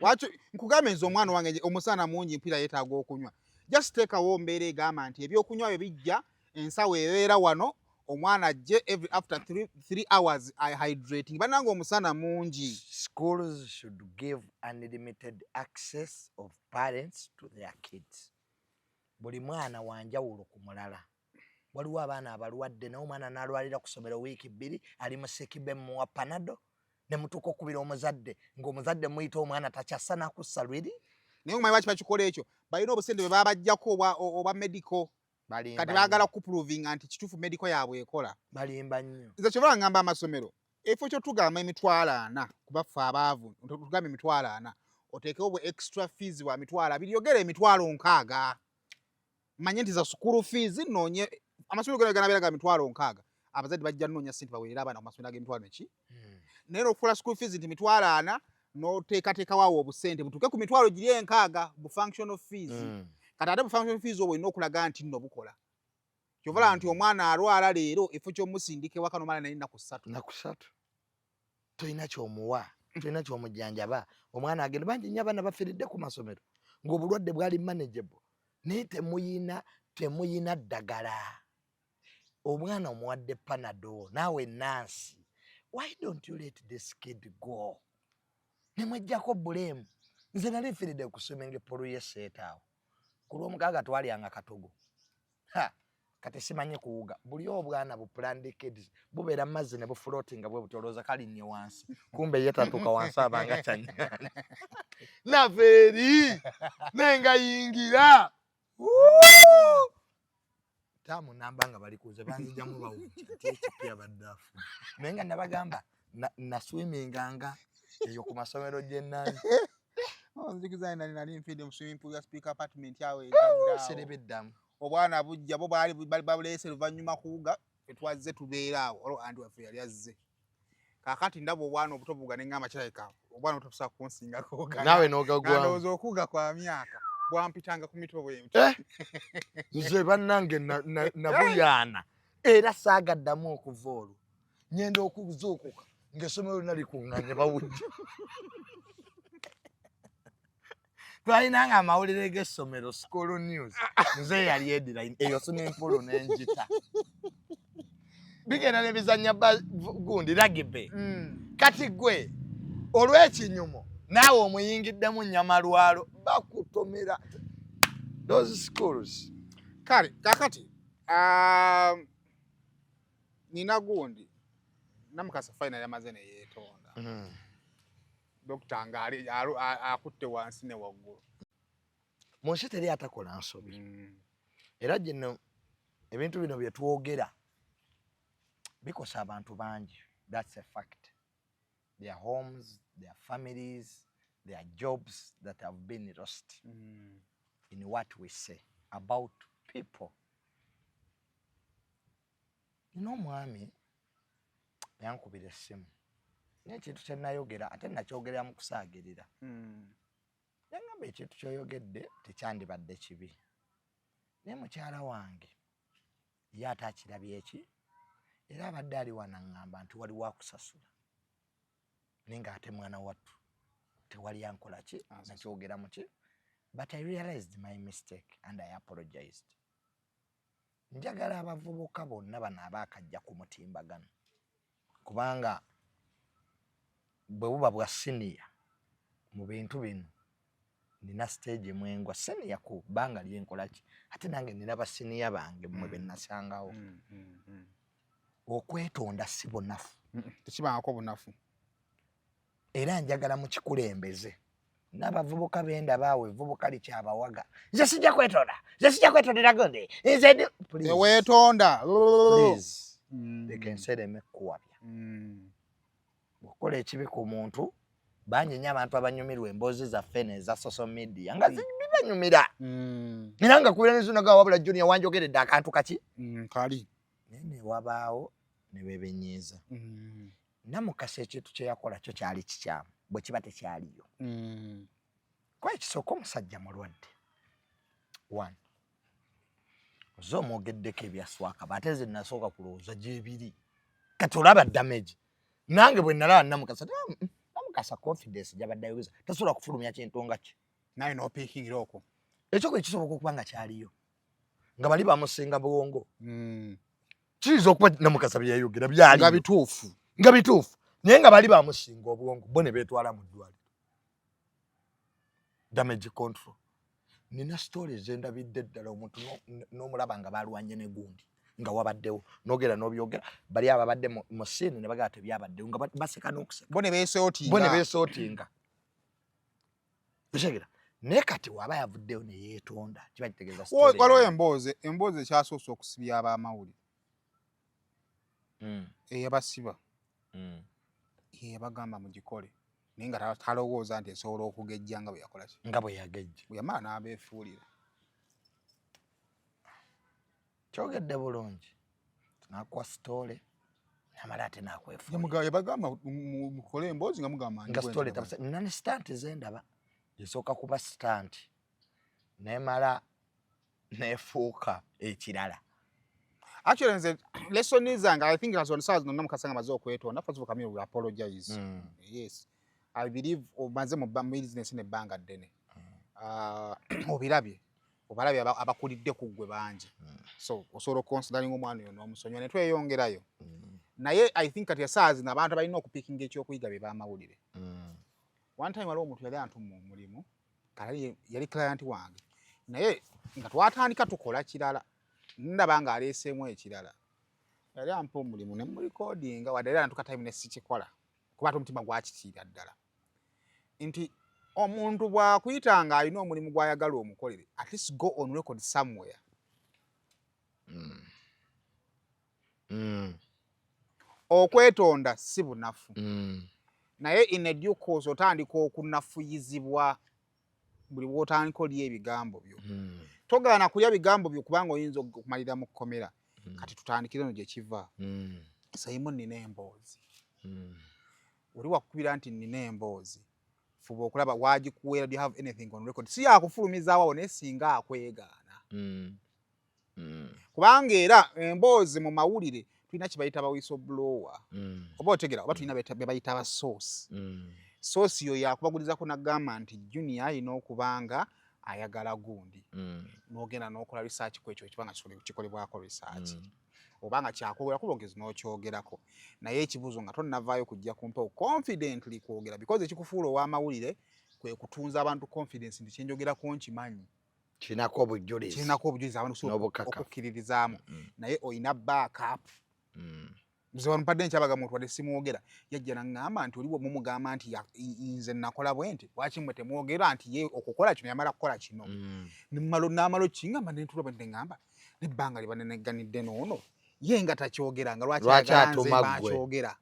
Waaki nkugambe nze omwana wange omusana mungi mpira yeetaaga okunywa. Just teekawo mbeera egamba nti ebyokunywa bwe bijja ensawo ebeera wano. Omwana ajje every after 3 hours I hydrating. Bananga omusana mungi. Schools should give unlimited access of parents to their kids. Buli mwana wanjawulo ku mulala. Waliwo abaana abalwadde n'omwana n'alwalira ku ssomero wiiki 2 ali mu sekibe muwa panado ne mutuuka okubira omuzadde ng'omuzadde muyita omwana takyassa nakussa lwiri. Naye omanyi lwaki bakikola ekyo? Balina obusente bwe babajjako oba medical. Kati baagala kuproving anti kituufu medical yaabwe ekola. Balimba nnyo. Nze kyova ngamba amasomero. Efo kyo tugamba emitwalo 4 kuba ffe abaavu tugamba emitwalo 4. Oteekewo bwe extra fees wa mitwalo 2 yogera emitwalo 6. Manye nti za school fees noonye amasomero ganabeera ga mitwalo 6. Abazadde bajja nnoonya ssente baweerera abaana ku masomero ag'emitwalo ki. Naye okukola school fees nti mitwalo 4 n'oteekateeka waawo obusente butuuke ku mitwalo giri 6 bu functional fees. Kati ate bu functional fees obwo olina okulaga nti nno bukola. Kyovala nti omwana alwala leero efo ky'omusindika ewaka n'omala naye nnaku 3. Toyina ky'omuwa. Toyina ky'omujjanjaba. Omwana agenda bangi nnyo abaana bafiiridde ku masomero ng'obulwadde bwali manageable. Naye temuyina ddagala. omwana omuwadde Panadol naawe Nancy, why don't you let this kid go? Nemwejjako bulemu. Nze nali nfiiridde ku swimming pool y'esseetaawo. Ku Lwomukaaga twalyanga katogo. Kati simanyi kuwuga. Buli obwana bu planned kids bubeera mu mazzi ne bufloatinga bwe butolooza kalinnye wansi. Kumbe ye tatuuka wansi abanga kyanyanja. Nafeeri nenga yingira. Tamu namba nga bali kuze banzijjamu bawuki ati ekipya baddafu. Naye nga nabagamba na swimminganga eyo ku masomero gy'ennanyi. Nzikiza nali nfidde mu swimming pool ya speaker apartment yawe Serebeddamu. obwana bujja bo bali babuleese luvannyuma kuwuga etwazze tubeera awo olwo andi waffe yali azze kaakati ndaba obwana obuto buga ne ngamba kirabika obwana obutobusa kunsingako Naawe n'ogagwamu. ndowooza okuwuga kwa myaka bwampitanga ku mitwe bwe Nze bannange nabuyaana era saagaddamu okuva olwo. Nyenda okuzuukuka ng'essomero lina likuŋŋaanye bawujja. Twalinanga amawulire g'essomero school news. Nze yali headline eyo swimming pool n'enjita. Bigenda ne bizannya gundi rugby. Kati gwe olw'ekinyumo naawe omuyingiddemu Nyamalwalo bakutomera those schools. kale kakati nina gundi Namukasa final yamaze ne yeetonda Dr. Ngali akutte wansi ne waggulu. Mu nsi teri atakola nsobi. Era gino ebintu bino bye twogera bikosa abantu bangi. That's a fact. Their homes, their families, their jobs that have been lost in what we say about people. Mwami yankubira essimu. N'ekintu kye nayogera ate nakyogera mu kusaagirira. Yangamba ekintu ky'oyogedde tekyandibadde kibi. Naye mukyala wange ye ate akirabye eki era abadde ali wano aŋŋamba nti wali wakusasula. Naye ng'ate mwana wattu tewali yankola ki nakyogera mu ki. But I realized my mistake and I apologized. Njagala abavubuka bonna bano abaakajja ku mutimbagano. Kubanga bwe buba bwa senior mu bintu bino nina stage mwengwa senior ku banga lyenkola ki ate nange nina basenior bange mmwe be nasangawo. Okwetonda si bunafu. Tekibangako bunafu. Era njagala mu kikulembeze n'abavubuka benda baawe vubuka likyabawaga. Nze sijja kwetonda. Nze sijja kwetondera gonde. Nze weetonda. Please. They can say them kuwabya. Okola ekibi ku muntu banyenya abantu abanyumirwa emboozi zaffe n'eza social media nga zibanyumira. Era nga kuira nezunaga wabula Junior wanjogeredde akantu kaki kali nene wabaawo ne bebenyeeza. Namukasa ekintu kye yakola kyo kyali kikyamu bwe kiba tekyaliyo. Kwa ekisooka omusajja mulwadde. 1 ozo omwogeddeko ebyaswaka bate nze nasooka kulowooza gyebiri kati olaba damage. Nange bwe nalaba Namukasa Namukasa confidence gyabadde ayoza tasobola kufulumya kintu nga ki. Naye n'opiikingira okwo. Ekyo kwe kisoboka okuba nga kyaliyo nga bali bamusinga bwongo. Kiyinza okuba Namukasa bye yayogera byali nga bituufu naye nga bali bamusinga obwongo bo ne beetwala mu ddwaliro. Damage control. Nina stories endabidde ddala omuntu n'omulaba nga balwanye ne gundi nga wabaddewo n'ogera n'obyogera bali ababadde mu scene ne bagala tebyabaddewo nga baseka n'okuseka. Bo ne beesootinga. Bishegera naye kati waba yavuddewo ne yeetonda kiba kitegeeza story. Waliwo emboozi ekyasoose okusibya ab'amawulire. Eyabasiba. Yabagamba mugikole. Naye nga talowooza nti esobola okugejja nga bwe yakola ki. Nga bwe yagejja. Bwe yamala n'abeefuulira. Kyogedde bulungi. Tunakuwa story. Namala ate n'akwefuulira. Yabagamba mukole emboozi nga mugamba nga story tabasa. Nina stunt zendaba. Yasooka kuba stunt. Nemala nefuuka ekirala. Actually, nze lesson zange, I think as on size no Namukasa amaze okwetonda. First of all, Camille, we apologize. Yes. I believe omaze mu business ne banga ddene. Obirabye obalabye abakulidde ku ggwe bangi so osobola considering omwana oyo n'omusonyiwa ne tweyongerayo naye I think kati esaazi n'abantu balina okupikinga ekyokuyiga bye bamawulire one time waliwo omuntu yali antuma omulimu yali client wange naye nga twatandika tukola kirala ndaba nga aleeseemu ekirala yali ampa omulimu ne mulikodinga wadde era natuka time ne sikikola kuba ate omutima gwakitiira ddala nti omuntu bw'akuyitanga alina omulimu gw'ayagala omukolere at least go on record somewhere okwetonda si bunafu naye in due course otandika okunafuyizibwa buli bw'otandika olya ebigambo byo togaana kulya bigambo byo kubanga oyinza okumalira mu kkomera kati tutandikire no gye kiva Simon nina emboozi oli wakubira nti nina emboozi fuba okulaba wagikuweera do you have anything on record si yakufulumizaawo naye singa akwegaana kubanga era emboozi mu mawulire tulina kye bayita ba whistleblower oba otegera oba tulina be bayita ba source source yo yakubagulizako nagamba nti junior alina okubanga ayagala gundi n'ogenda n'okola research ku ekyo ekibanga kikolebwako research obanga kyakwogera kulongezi n'okyogerako naye ekibuzo nga tonnavaayo kujja kumpewo confidently kwogera because ekikufuula ow'amawulire kwe kutunza abantu confidence nti kyenjogerako nkimanyi kinako obujulizi abantu okukkiririzaamu naye oyina backup nze wampadde nkyabaga muntu wadde simwogera yajja naŋŋamba nti oliwo mumugamba nti nze nakola bwe nti lwaki mmwe temwogera nti ye okukola kino yamala kukola kino n'amalo kingamba nentula bwe neŋŋamba nebbanga liba nenegganidde noono ye nga takyogeranga lwaki aganze bakyogera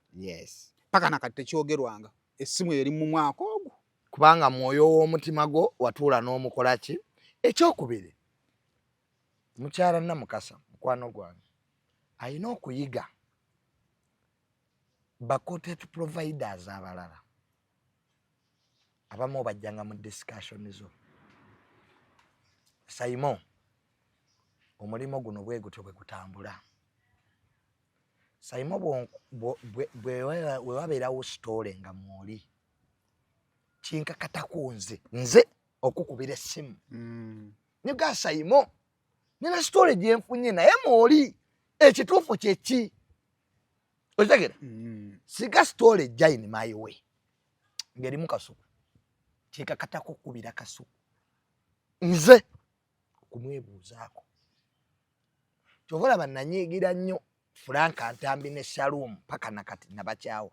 paka nakati tekyogerwanga essimu eri mu mwaka ogwo kubanga mwoyo w'omutima gwo watuula n'omukola ki ekyokubiri mukyala Namukasa mukwano gwange alina okuyiga bacontent providers abalala abamu bajjanga mu discussion zo Simon omulimo guno bwe gutyo bwe gutambula Simon bwe wabeerawo story nga mwoli kinkakatako nze okukubira essimu niga Simon nina story gye nfunye naye mwoli ekituufu kyeki otegera siga story jaini my way ngerimu kasuku kinkakatako okukubira kasuku nze okumwebuuzaako kyovola bannanyiigira nnyo Frank Antambi ne Shalom paka nakati nabakyawa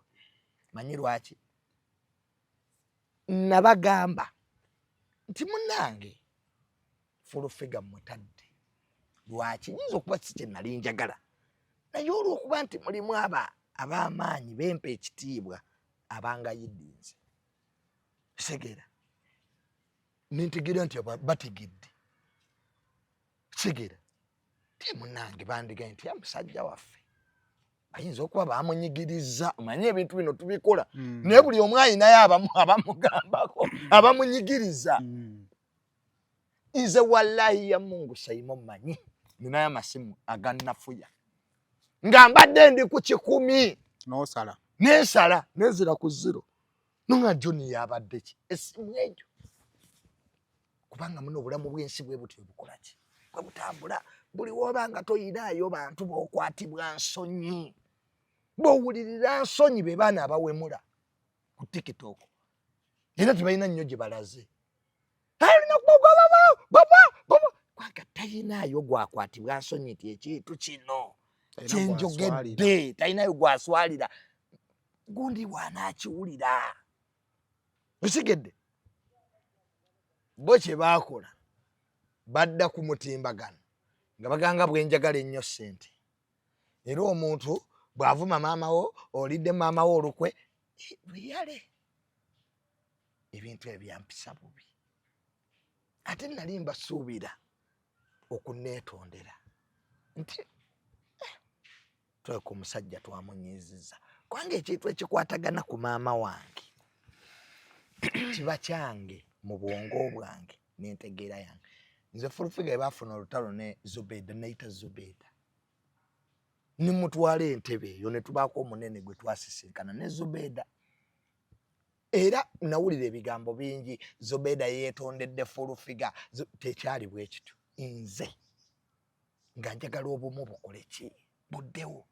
manyi lwaki nabagamba nti munnange full figure mutadde lwaki nyinza okuba si kye nali njagala naye olw'okuba nti mulimu ab'amaanyi bempa ekitiibwa abangayidde segera nintegeera nti bategedde segera te munnange bandigaye nti musajja waffe bayinza okuba bamunyigiriza omanye ebintu bino tubikola naye buli omu ayinayo abamugambako abamunyigiriza nze wallahi ya Mungu Simon manyi ninayo amasimu agannafuya nga mbadde ndi ku 10 n'osala nensala nenzira ku 0 nonga Joni yabadde ki esimu ejo kubanga muno obulamu bw'ensi bwe butyo bukola ki bwe butambula buli wobanga toyinaayo bantu b'okwatibwa nsonyi b'owulirira nsonyi be baana abawemula ku TikTok era tebalina nnyo gye balaze kwanga tayinaayo gwakwatibwa nsonyi ti ekintu kino kyenjogedde tayinayo gwaswalira gundi waanaakiwulira osigedde bo kye baakola badda ku mutimbagano nga baganga bwenjagala ennyo ssente era omuntu bw'avuma maamawo olidde maamawo olukwe luyale ebintu ebyampisa bubi ate nali mbasuubira okuneetondera nti tweka omusajja twamunyiizizza kubanga ekintu ekikwatagana ku maama wange kiba kyange mu bwongo bwange n'entegeera yange nze Furufiga ebaafuna olutalo ne Zubeda neyita Zubeda nimutwala entebe eyo ne tubaako omunene gwe twasisinkana ne Zubeda era nawulira ebigambo bingi Zubeda yeetondedde Furufiga tekyali bwe kityo nze nga njagala obumu bukole ki buddewo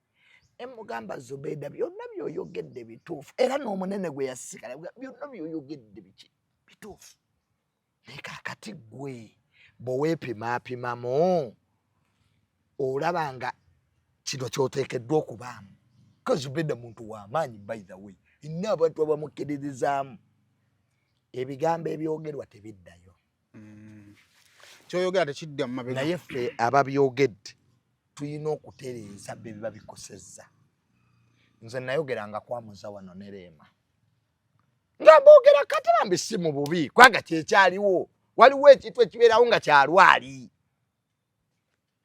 emugamba Zubeda byonna byoyogedde bituufu era n'omunene gwe yasikala byonna byoyogedde bituufu naye kaakati gwe bweweepimapimamu olaba nga kino kyoteekeddwa okubaamu ko Zubeda muntu w'amaanyi by the way inna abantu abamukkiririzaamu ebigambo ebyogerwa tebiddayo kyoyogera tekidda mu mabega naye ffe ababyogedde tulina okutereeza bye biba bikosezza nze nayogeranga kwamuza wano ne Leema nga boogera kati bambi si mu bubi kwanga kyekyaliwo waliwo ekintu ekibeerawo nga kyalwali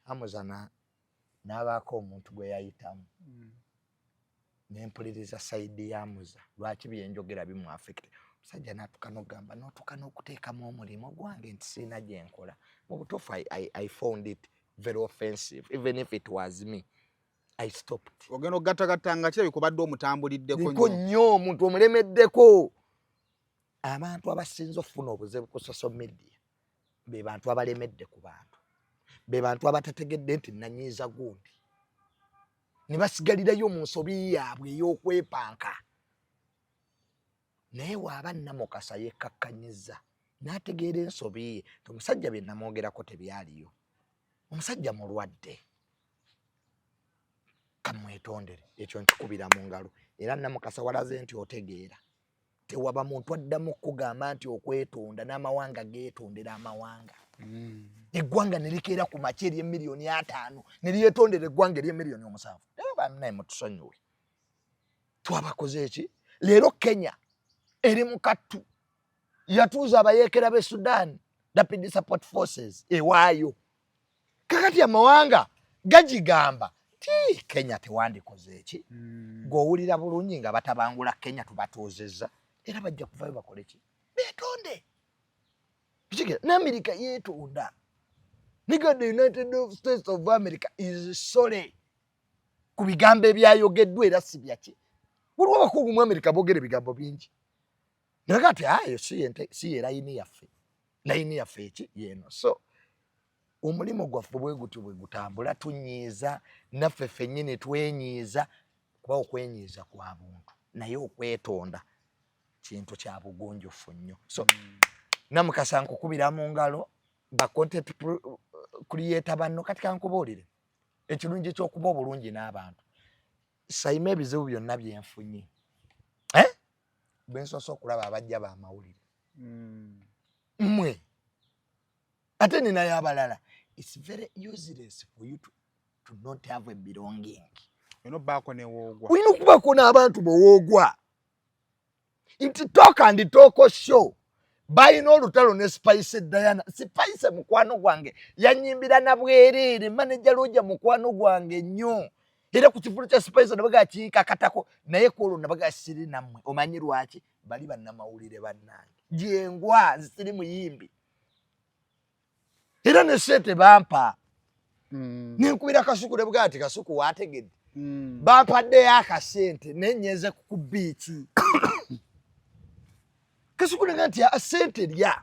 Amuza n'abaako omuntu gwe yayitamu nempuliriza sayidi ya Amuza lwaki byenjogera bimwafekite omusajja n'atuuka n'ogamba n'otuuka n'okuteekamu omulimu gwange nti siina gye nkola mu butuufu I found it very offensive even if it was me I stopped. Ogenda ogattagattanga kirabye kubadde omutambuliddeko nnyo omuntu omulemeddeko abantu abasinze okufuna obuzibu ku social media be bantu abalemedde ku bantu be bantu abatategedde nti nanyiiza gundi ne basigalirayo mu nsobi yaabwe ey'okwepanka naye waaba Namukasa yekkakkanyiza n'ategeera ensobi ye omusajja bye namwogerako tebyaliyo omusajja mulwadde kamwetondere ekyo nkikubira mu ngalo era Namukasa walaze nti otegeera tewaba muntu addamu okugamba nti okwetonda n'amawanga geetondera amawanga eggwanga ne likeera ku makya ery'emiliyoni 5 ne lyetondera eggwanga ery'emiliyoni 7 naye bannaye mutusonyiwe twabakoze eki leero Kenya eri mu kattu yatuuza abayeekera b'e Sudan Rapid Support Forces ewaayo kakati amawanga gagigamba ti Kenya tewandikoze eki gw'owulira bulungi nga batabangula Kenya tubatuuzizza era bajja kuvayo bakole ki beetonde kikigira n'Amerika yeetonda niga the United States of America is sorry ku bigambo ebyayogeddwa era si byaki waliwo abakungu mu Amerika boogera ebigambo bingi naye ati ayo si ye layini yaffe eki yeeno so omulimu gwaffe bwe gutyo bwe gutambula tunyiiza naffe ffennyini twenyiiza kuba okwenyiiza kwa buntu naye okwetonda kintu kya bugunjufu nnyo so Namukasa nkukubira mu ngalo ba content creator banno kati kankubuulire ekirungi ky'okuba obulungi n'abantu sayima ebizibu byonna byenfunye bensoose okulaba abajja b'amawulire mmwe ate ninayo abalala it's very useless for you to not have a belonging olina okubaako n'abantu bowoogwa nti talk and talk show balina olutalo ne Spice Diana Spice mukwano gwange yanyimbira na bwereere manager Roja mukwano gwange nnyo era ku kifulo kya Spice nabaga kiika katako naye kwolo nabaga siri nammwe omanyi lwaki bali bannamawulire bannange jengwa zisiri muyimbi era ne sente bampa ninkubira Kasuku ne bwati Kasuku wategedde bampadde akasente nenyeze ku biiki Kasuku ne nti asente lya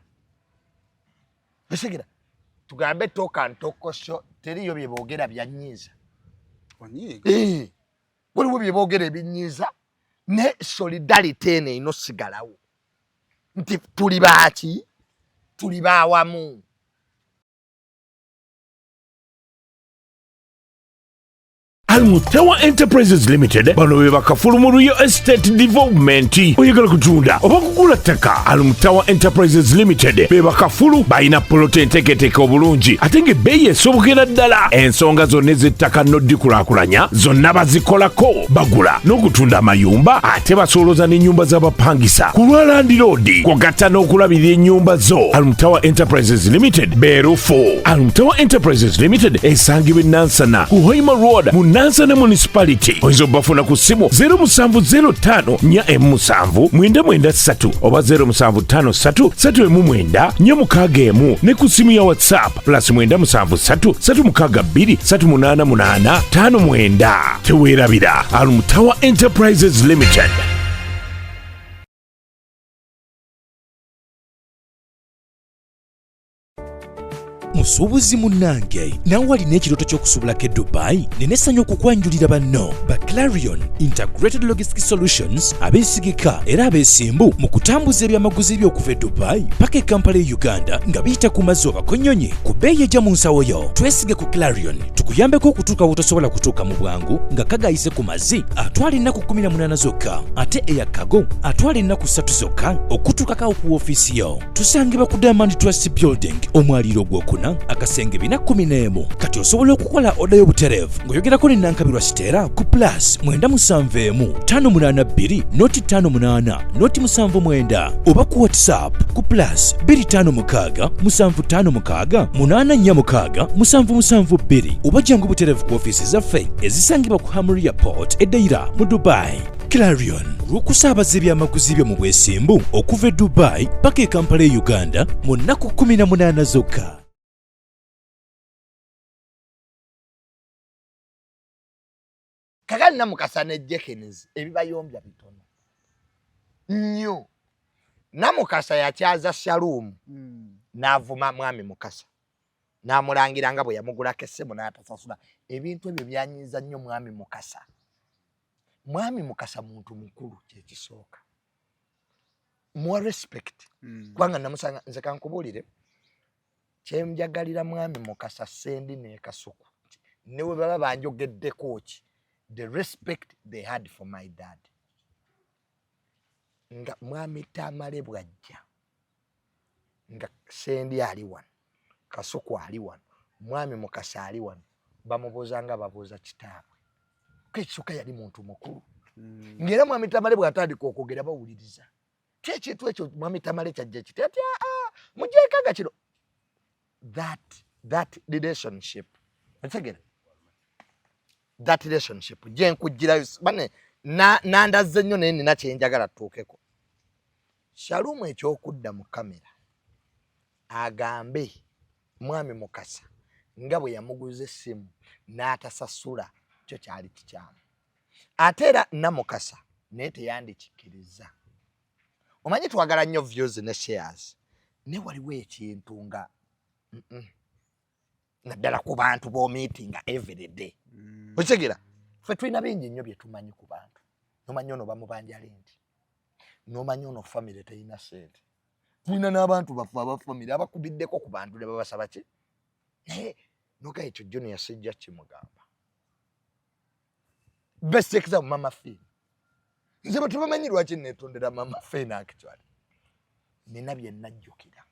basigira tugambe toka ntokosho teriyo bye boogera byanyiiza waliwo bye boogera ebinyiiza ne solidarity eno inosigalawo nti tuli baaki tuli baawamu Almutawa Enterprises Limited bano be bakafulu mu Real Estate Development oyagala kutunda oba kugula ttaka Almutawa Enterprises Limited be bakafulu balina polote enteeketeeke obulungi ate ng'ebbeeyi esobokera ddala ensonga zonna ez'ettaka n'oddikulaakulanya zonna bazikolako bagula n'okutunda amayumba ate basolooza n'ennyumba z'abapangisa ku lwa Land Road kw'ogatta n'okulabirira ennyumba zo Almutawa Enterprises Limited beerufu Almutawa Enterprises Limited esangibwa e Nansana ku Hoima Road mu Nansana Municipality oyinza obbafuna ku ssimu 0705479993 oba 075339 ne ku ssimu ya WhatsApp +973623889 teweerabira Almutawa Enterprises Limited. Mu musuubuzi munnange nawe walina ekirooto ky'okusuubulako e Dubai nenesanya okukwanjulira banno ba Clarion Integrated Logistics Solutions abeesigika era abeesimbu mu kutambuza ebyamaguzi by'okuva e Dubai paka e Kampala e Uganda nga biyita ku mazzi oba konnyonyi ku bbeeyi ejja mu nsawo yo. Twesige ku Clarion tukuyambeko okutuuka wotosobola kutuuka mu bwangu nga kagayise ku mazzi atwala ennaku 18 zokka ate eyakago atwala ennaku 3 zokka okutuukako ku woofiisi yo. Tusangibwa ku Diamond Trust Building omwaliiro gwokuna akasenge 411. Kati osobola okukola oda y'obutereevu ng'oyogerako ne Nankabirwa Siteera ku +971 582 58 79 oba ku WhatsApp ku +256 756 846 772 oba jangu butereevu ku ofiisi zaffe ezisangibwa ku Hamri Airport Edeira mu Dubai. Clarion lw'okusaabaza ebyamaguzi byo mu bwesimbu okuva e Dubai paka e Kampala e Uganda mu nnaku 18 zokka. Kakati Namukasa ne Jekins ebibayombya bitono nnyo. Namukasa yakyaza Shalom n'avuma mwami Mukasa n'amulangira nga bwe yamugulako essimu n'atasasula. Ebintu ebyo byanyiza nnyo mwami Mukasa. Mwami Mukasa muntu mukulu kyekisooka. More respect. Kubanga namusanga nze kankubuulire kyemjagalira mwami Mukasa Sendi ne Kasuku ne bwe baba banjogeddeko ki the respect they had for my dad. Nga mwami Tamale bwajja nga Sendi ali wano Kasuku ali wano mwami Mukasa ali wano bamubuuza nga babuuza kitaabwe. Kekisuka yali muntu mukulu. Ngera mwami Tamale bw'atandika okwogera bawuliriza. Ekintu ekyo mwami Tamale kyajja kiti ati mujeekaga kino. That relationship. Otegera? That relationship je nkujjirayo bane nandaze nnyo naye nina kyenjagala tuukeko. Shalom ekyokudda mu kamera agambe mwami Mukasa nga bwe yamuguza essimu n'atasasula kyo kyali kikyamu. Ate era Namukasa naye teyandikikiriza. Omanyi twagala nnyo views ne shares ne waliwo ekintu nga naddala ku bantu b'omiitinga every day. Okitegera? Ffe tulina bingi nnyo bye tumanyi ku bantu. Nomanyi ono bamubanja lendi. Nomanyi ono family teyina ssente. Tulina n'abantu baffe abafamily abakubiddeko ku bantu ne babasaba ki? Naye noga ekyo Junior sijja kimugamba. Best example Mama Fee. Nze bwe tubamanyi lwaki neetondera Mama Fee n'akitwala. Nina bye najjukira.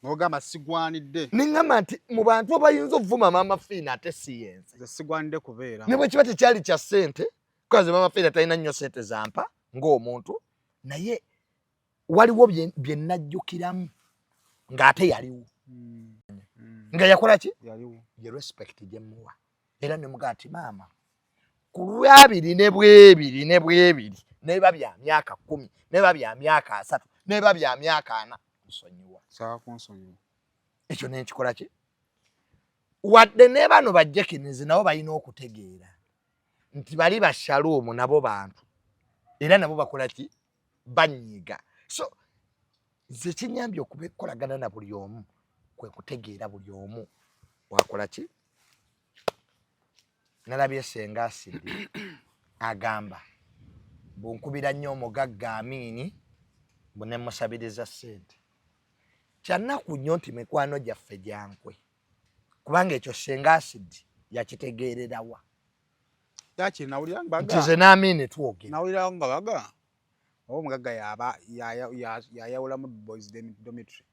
N'ogamba sigwanidde. Ningamba nti mu bantu abayinza ovuma Mama Fee ate si yenze. Nze sigwanidde kubeera. Ne bwe kiba tekyali kya ssente, kukaze Mama Fee talina nnyo ssente zampa ng'omuntu, naye waliwo bye najjukiramu ng'ate yaliwo. Nga yakola ki? Yaliwo. Ye respect gye muwa. Era ne mugaa nti maama ku lwabiri ne bwebiri ne bwebiri ne biba bya myaka 10 ne biba bya myaka 3 ne biba bya myaka 4 nsonyiwa. Sawa kunsonyiwa. Ekyo ne nkikola ki? Wadde ne bano bajjekinizi nabo balina okutegeera nti bali ba Shalom nabo bantu era nabo bakola ki? Banyiga. So ze kinyambye okukolagana na buli omu kwe kutegeera buli omu wakola ki? Nalabye Senga Asidi agamba bunkubira nnyo omugagga Amini bune musabiriza ssente. Kyannaku nnyo nti mikwano gyaffe gyankwe kubanga ekyo Senga Asidi yakitegeererawa. Yaki nawulira mbaga. Ntize n'Amini twogera. Nawulira nga baga. Omugagga yaba yayawulamu boys dormitory.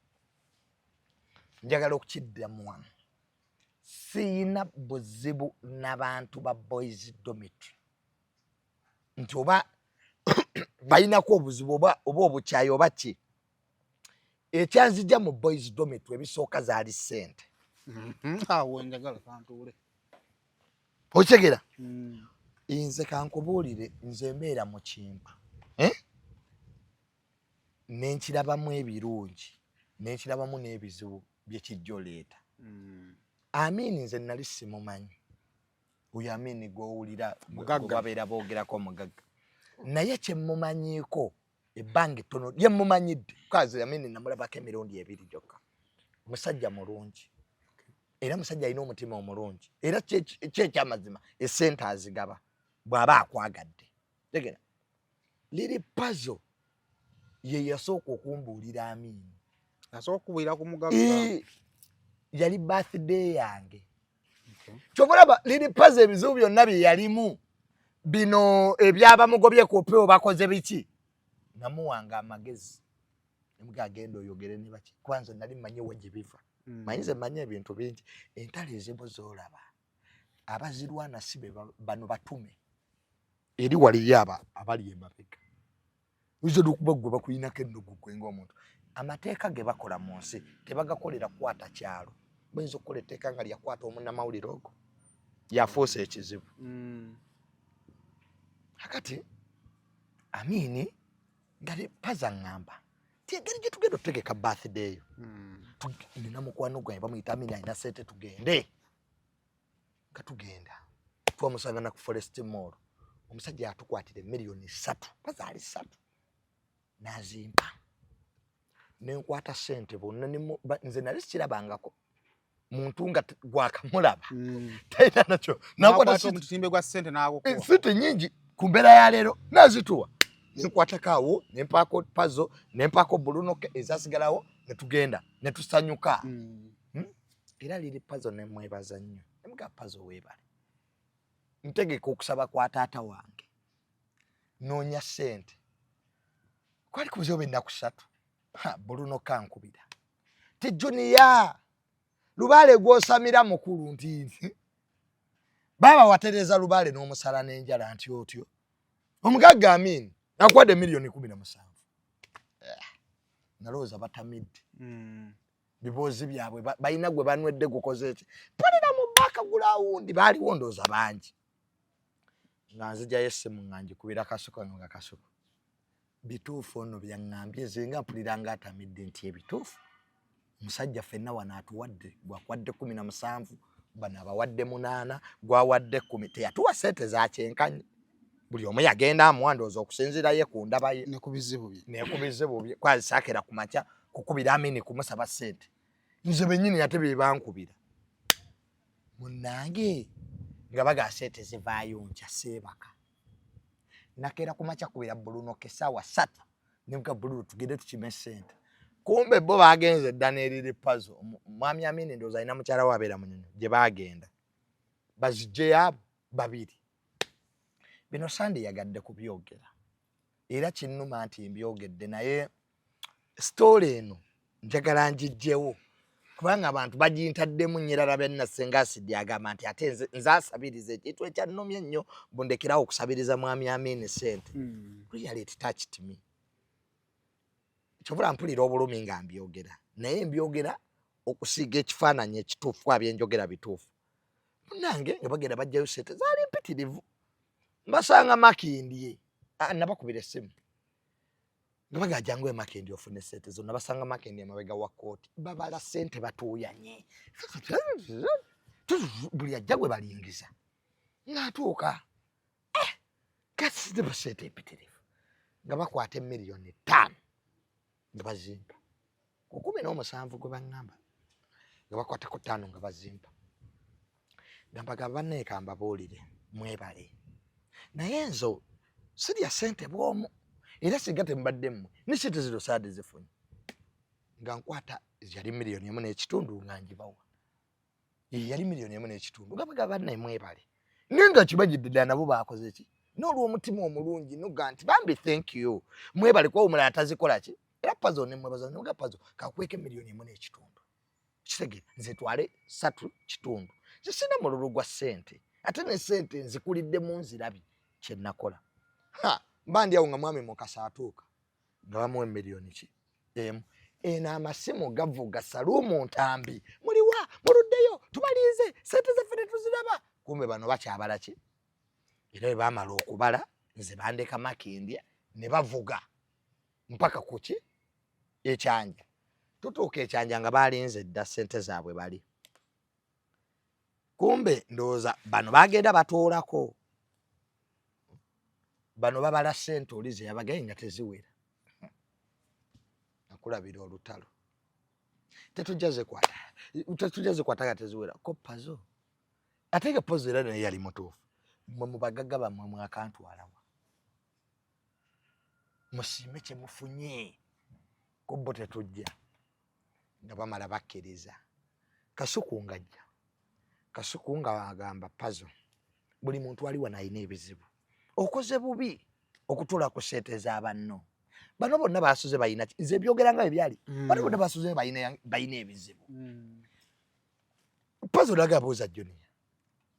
Njagala okukiddamu wano. Siyina buzibu n'abantu ba boys dormitory. Nti oba bayinako obuzibu oba obukyayi oba ki. Ekyanzijja mu boys dormitory ebisooka zaali ssente. Awo njagala kantuule. Okitegera? Nze kankubuulire nze mbeera mu kintu. Nenkirabamu ebirungi nenkirabamu n'ebizibu bye kijja oleeta. Amini nze nali simumanyi. Oyo Amini gw'owulira babeera boogerako omugagga. Naye kye mumanyiiko ebbanga ettono lye mumanyidde. Kaze Amini namulabako emirundi 2 gyokka. Musajja mulungi. era musajja alina omutima omulungi era ky'ekyamazima essente azigaba bw'aba akwagadde tegera liri puzzle ye yasooka okumbuulira Amini asooka okubuulira ku mugagga yali birthday yange kyobulaba liri puzzle ebizibu byonna bye yalimu bino ebyabamugobye kopeo bakoze biki namuwanga amagezi nemugagenda oyogere ne baki kwanza nali manye waje biva manyize manye ebintu bingi entale ezibu zoolaba abazirwana sibe bano batume eri wali yaba abali emabega uzo dukuba gwe bakuyinako ennugu kwenga omuntu amateeka ge bakola mu nsi tebagakolera kwata kyalo bayinza okukola etteeka nga lyakwata omunnamawulire ogwo yafuusa ekizibu hakati Amini ngale paza ngamba tiegeri gye tugenda otutegeka birthday yo nina mukwano gwange bamuyita Amini alina sente tugende nga tugenda twamusangana ku Forest Mall omusajja atukwatire $3,000,000 paza ali 3 nazimpa nenkwata sente bonna nze nali sikirabangako muntu nga gwakamulaba taina nakyo nakwata omutimbe gwa sente n'agokuwa sente nyingi ku mbeera ya leero nazituwa nenkwatakawo nempako puzzle nempako bulunoke ezasigalawo netugenda netusanyuka era liri puzzle nemwebaza nnyo nemuga puzzle weebale ntegeka okusaba kwa taata wange noonya sente kwali kubuzibu ennaku 3 bulunoka nkubira ti Junior Lubaale gwosamira mukulu nti baba watereza Lubaale n'omusala n'enjala nti otyo omugagga Amini nakwadde $17,000,000 nalowooza batamidde bibozi byabwe balina gwe banwedde gukoze eki palira mu baka gulawundi baaliwo ndooza bangi nga nzija yessimu nga ngikubira kasuko nga kasuko bituufu ono byaŋŋambye zinga mpulira nga atamidde nti ebituufu musajja ffenna wano atuwadde gwakwadde 17 bano abawadde 8 gwawadde 10 teyatuwa sente zakyenkanye buli omu yagenda amuwandooza okusinziira ye ku ndaba ye ne ku bizibu bye kwazisakira ku makya kukubira Amini kumusaba sente nze bennyini ate be bankubira munnange nga baga sente zivaayo nkya seebaka nakeera ku makya kubira bulunoka essaawa 3 nemuga bululu tugende tukime sente kumbe bo bagenze ddana eriri puzzle mwami Amini ndooza alina mukyala we abeera Munyonyo gye bagenda bazigye abo babiri bino Sandi yagadde kubyogera era kinnuma nti mbyogedde naye story eno njagala ngijjewo kubanga abantu bagiyintaddemu nyirala benna senga asidi agamba nti ate nze asabiriza ekintu ekyannumye ennyo bundekerawo okusabiriza mwami Amini sente really it touched me kyobula mpulira obulumi nga mbyogera naye mbyogera okusiiga ekifaananyi ekituufu abyenjogera bituufu munange nga bagenda bajjayo sente zaali mpitirivu mbasanga Makindye nabakubira essimu nga bagajjangu Makindye ofune sente zonna basanga Makindye emabega wa kooti babala sente batuuyanye buli ajja gwe balingiza ng'atuuka kasite sente empitirivu nga bakwata $5,000,000 nga bazimpa ku 17 gwe baŋŋamba nga bakwatako 5 nga bazimpa nga mbaga banneeka mbabuulire mwebale naye nzo sirya sente bwomu era singa tembadde mmwe ne sente zino saadi zifunye nga nkwata yali $1,150,000 nga njibawa yali $1,150,000 nga baga banne mwebale nenga kibajidde ddala nabo baakoze ki n'olw'omutima omulungi nuga nti bambi thank you mwebale kwa omulala tazikola ki era puzzle ne mwebaza nga puzzle kakweke $1,150,000 kitege nze twale 3.5 sina mululu gwa sente ate ne sente nzikulidde mu nzirabi kye nakola mbandi awo nga mwami Mukasa atuuka nga bamuwa $1,000,000 ki eno amasimu gavuga Salumu Ntambi muliwa muluddeyo tubalize sente zaffe tetuziraba kumbe bano bakyabala ki era bwe baamala okubala nze bandeka Makindye ne bavuga mpaka kuki ekyanja tutuuka ekyanja nga balinze dda sente zaabwe bali kumbe ndowooza bano bagenda batoolako bano babala sente olize yabagaye nga teziwera nakulabira olutalo Tetujaze kwata katezuwera ko puzzle ateke puzzle ne yali mutufu mu bagagga bamwe mu akantu alawa musime kye mufunye ko bote tujja ndabamala bakkiriza Kasuku nga agamba puzzle buli muntu ali wana ine ebizibu okoze bubi okutula ku sente z'abanno bano bonna basuze bayina nze byogeranga ebyali bano bonna basuze bayina ebizibu puzzle lagabuuza Junior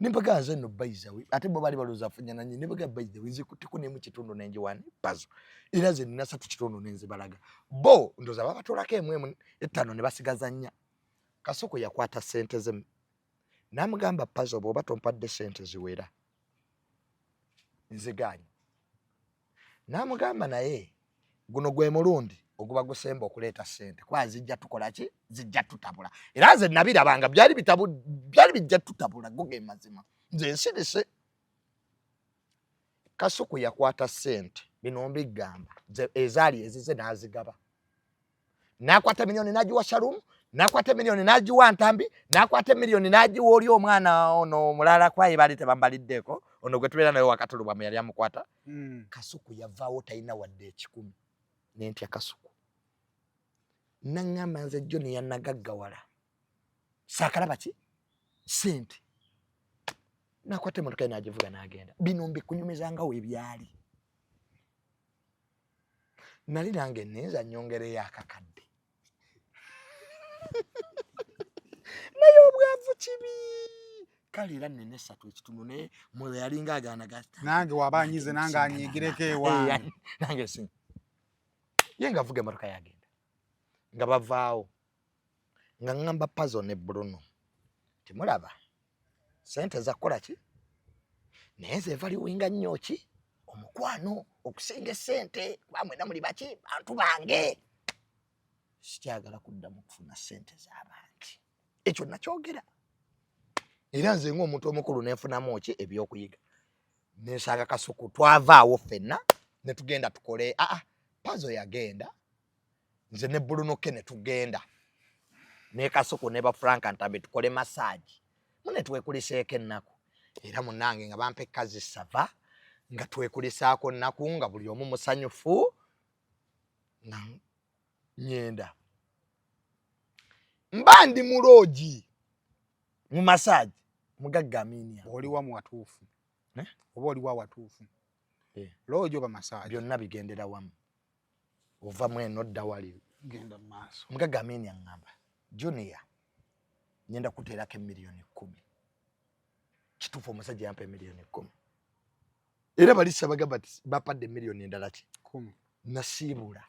nimbaga nze no baizawe ate bo bali baluza funyana nyi nimbaga baizawe nze kutiko ne mu kitundu nenje wani puzzle era ze nina 3 kitundu nenze balaga bo ndoza babatolako emwe etano ne basigaza nnya Kasuku yakwata sente ze namugamba puzzle bo batompadde sente ziwera nziganye namugamba naye guno gwe mulundi oguba gusemba okuleeta sente kwa zijja tukola ki zijja tutabula era nze nabirabanga byali bijja tutabula guge mazima nze nsirise Kasuku yakwata sente bino mbigamba ezaali ezize nazigaba nakwata milioni nagiwa Shalumu nakwata milioni nagiwa Ntambi nakwata milioni nagiwa oli omwana ono mulala kwaye bali tebambaliddeko ono gwe tubeera naye wakatulubwa mu yali amukwata Kasuku yavaawo talina wadde 10 nentya Kasuku nangamba nze John yanagaggawala sakalaba ki sente nakwata emotoka nagivuga nagenda bino mbikunyumizangawo ebyali nali nange neza nyongere yakakadde naye obwavu kibi kale era nene 3 ekitundu ne mu yalinga agana gasta nange wabanyize nange anyigireko ewange nange si yenga vuga emotoka yagenda nga bavaawo nga ngamba puzzle ne Bruno timulaba sente zakola ki neze vali winga nnyo ki omukwano okusinga sente bamwe na muli baki bantu bange sikyagala kuddamu kufuna sente z'abantu ekyo nakyogera era nze ng'omuntu omukulu nenfunamu ki ebyokuyiga nesanga Kasuku twavaawo ffenna ne tugenda tukole puzzle yagenda nze ne Bruno Kene tugenda ne Kasuku ne ba Frank Ntambi tukole massage mune twekuliseeko ennaku era munange nga bampe kazi sava nga twekulisaako nnaku nga buli omu musanyufu nga nyenda mbandi muloji mu massage mugagga Aminia oli wa mwatufu oba oli wa watufu loji oba massage byonna bigendera wamu ova mweno dda wali genda maaso mugagga Aminia ngamba Junior nyenda kuteerako milioni 10 kituufu omusajja yampa milioni 10 era balisa bagamba bapadde milioni endala ki 10 nasiibula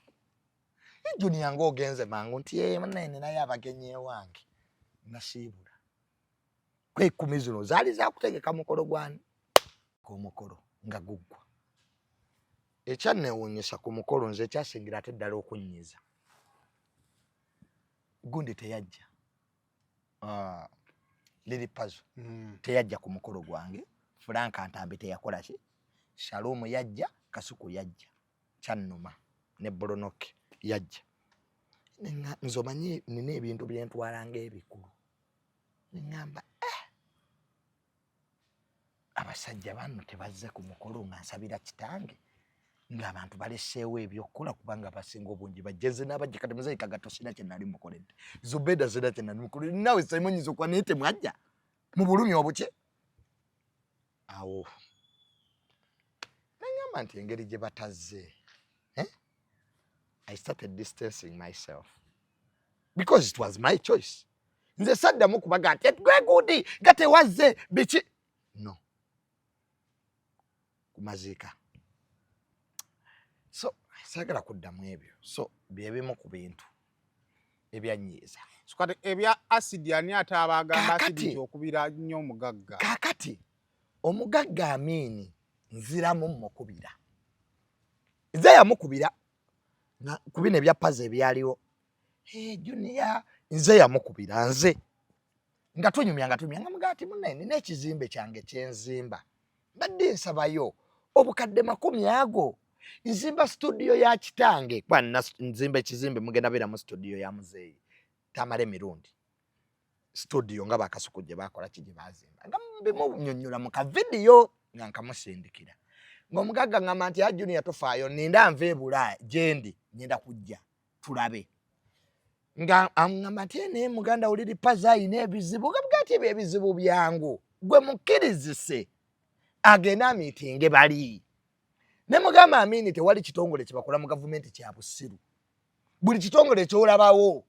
Junior ng'ogenze mangu nti munene naye abagenyi wange nasiibula kwe 10 zino zaali zakutegeka mukolo gwani kumukolo nga guggwa ekyanneewuunyisa ku mukolo nze kyasingira ate ddala okunnyiza gundi teyajja liri puzzle teyajja ku mukolo gwange Frank Ntambi teyakola ki Shalumu yajja Kasuku yajja kyannuma ne Bolonoke yajja nzomanyi nina ebintu byentwalanga ebikulu nengamba abasajja bano tebazze ku mukolo nga nsabira kitange ng'abantu baleseewo ebyokukola kubanga basinga obungi bajjeze n'abajja kati muzeyi Kagato sina kye nali mukoledde Zubeda sina kye nali mukoledde nawe Simonyizo kwa naye temwajja mu bulumi obuke awo nengamba nti engeri gye batazze I started distancing myself because it was my choice nze saddamu kubaga nti gwe gudi gate wazze biki no kumazika so sagala kuddamu ebyo so byebimu ku bintu ebyanyiiza sukate ebya acid ani atabagamba acid okubira nnyo omugagga kakati omugagga Amini nziramu mukubira nze yamukubira na kubina ebya puzzle byaliwo Junior nze yamukubira nze nga tunyumya mugati munene n'ekizimbe kyange kyenzimba badde nsabayo obukadde 10 ago nzimba studio ya kitange kwa nzimba ekizimbe mugenda bera mu studio ya muzeyi tamale mirundi studio nga bakasukuje bakola kije bazimba ngambe mu nyonyola mu ka video nkankamusindikira ngomugaga ngama nti ya junior tofaayo ninda nve bulaya jendi nyenda kujja tulabe nga ngamba tene muganda uliri pazayi nebizibu gabgati bebizibu byangu gwe mukirizise agena meeting bali ne mugamba amini tewali kitongole kibakola mu government kya busiru buli kitongole kyolabawo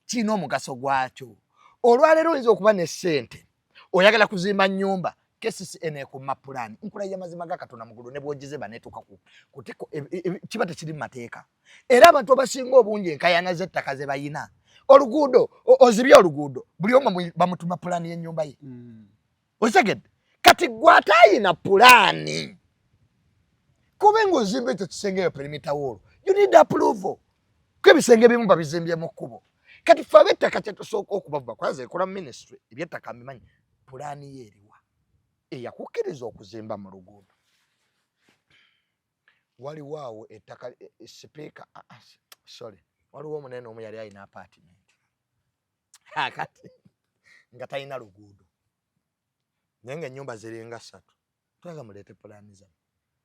kino mugaso gwakyo olwalero nzo okuba ne sente oyagala kuzimba nyumba KCCA ku mapulani nkula ya mazima gakatona mugulu ne bwogize banetuka kutiko kibate kiri mateeka era abantu abasinga obungi enkayana zettaka ze bayina oluguudo ozibya oluguudo buli omu bamutuma pulani y'ennyumba ye oseged kati gwatayina pulani kubengo ozimbe ekyo kisenge yo perimeter wall you need approval kwebisenge bimu babizimbye mu kkubo kati fabe ettaka kyetusooka okubavuba kwanza ekola ministry ebyettaka mbimanyi pulani yeeriwa eyakukkiriza okuzimba mu luguudo waliwo ettaka speaker sorry waliwo omunene omu yali alina apartment kati nga talina luguudo naye nga ennyumba ziringa 3 twaga muleete pulani zammwe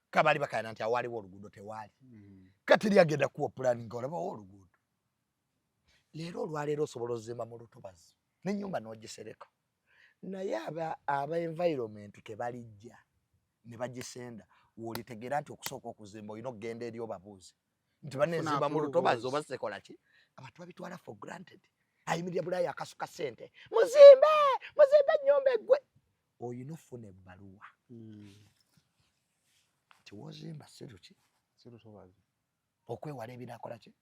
kabali bakayana nti awaliwo oluguudo tewali kati lyagenda kuwa pulani nga olabawo oluguudo leero olwaleero osobola ozimba mu lutobazi n'ennyumba n'ogisereka naye aba environment kebalijja ne bagisenda wolitegera nti okusooka okuzimba olina okugenda eri obabuuzi nti banenzimba mu lutobazi oba sekola ki abantu babitwala for granted ayimirira bulaya akasuka sente muzimbe ennyumba eggwe oyina ofuna ebbaluwa tiwozimba siruki sirutobazi okwewala ebinakola ki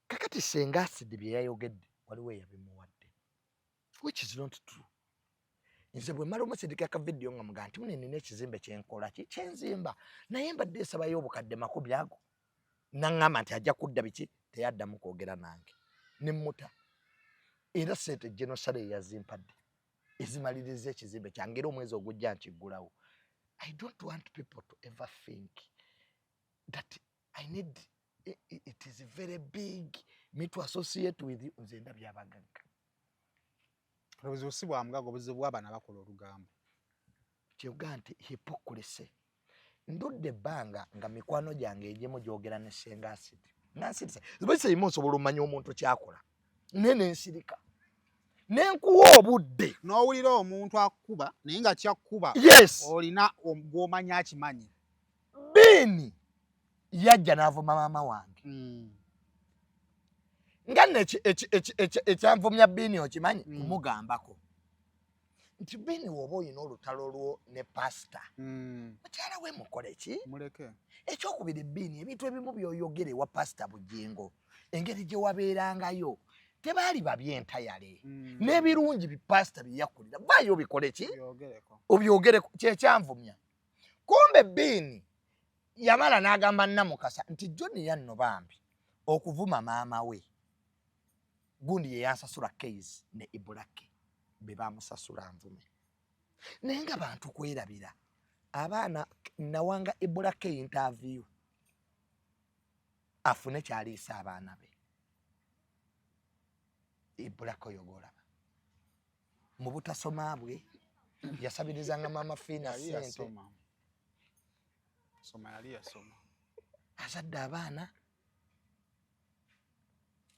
kakati senga asidi bye yayogedde waliwo eyabimuwadde which is not true nze bwe mala omusindika ka video nga muga nti munene n'ekizimbe kyenkola ki kyenzimba naye mbadde esabayo obukadde 100 ago naŋŋamba nti ajja kudda biki teyaddamu kwogera nange nemmuta era sente genocide yazimpadde ezimaliriza ekizimbe kyange era omwezi ogujja nkiggulawo. I don't want people to ever think that I need it is very big me to associate with you nze ndabya abagagga obuzibu si bwa mugago obuzibu bw'abaana bakola olugambo kyoga nti hypocrisy ndudde banga nga mikwano gyange egyemu gyogera ne senga asidi nansirisa zibese yimo nsobola omanya omuntu kyakola nene nsirika nenkuwa obudde n'owulira omuntu akuba naye nga kyakkuba yes olina gw'omanya akimanyi bini yajja n'avuma maama wange nga ekyanvumya bini okimanyi kumugambako nti bini woba olina olutalo lwo ne pasita mukyala we mukole ki muleke ekyokubiri bini ebintu ebimu byoyogere ewa pasita Bugingo engeri gye wabeerangayo tebaali babyentayale n'ebirungi bipasita byeyakulira bayo bikole ki obyogereko kyekyanvumya kumbe bini yamala n'agamba Namukasa nti John yanno bambi okuvuma maama we gundi ye yansasula case ne Ibulake be bamusasula nvume naye nga bantu kwerabira abaana nawanga Ibulake interview afune kyaliisa abaana be Ibulake oyogolaba mu butasoma bwe yasabirizanga mama Fina sente soma yali yasoma azadde abaana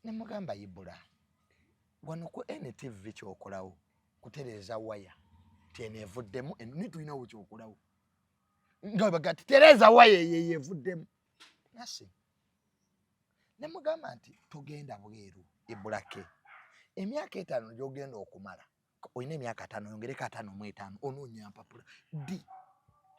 ne mugamba Ibula wano ku NTV kyokolawo kutereza waya tenevuddemu nitulinawo kyokolawo nga bagati tereza waya yevuddemu nasi ne mugamba nti tugenda bweru Ibulake emyaka 5 gyogenda okumala oyina emyaka 5 yongereka 5 mu 5 onoonya mpapula di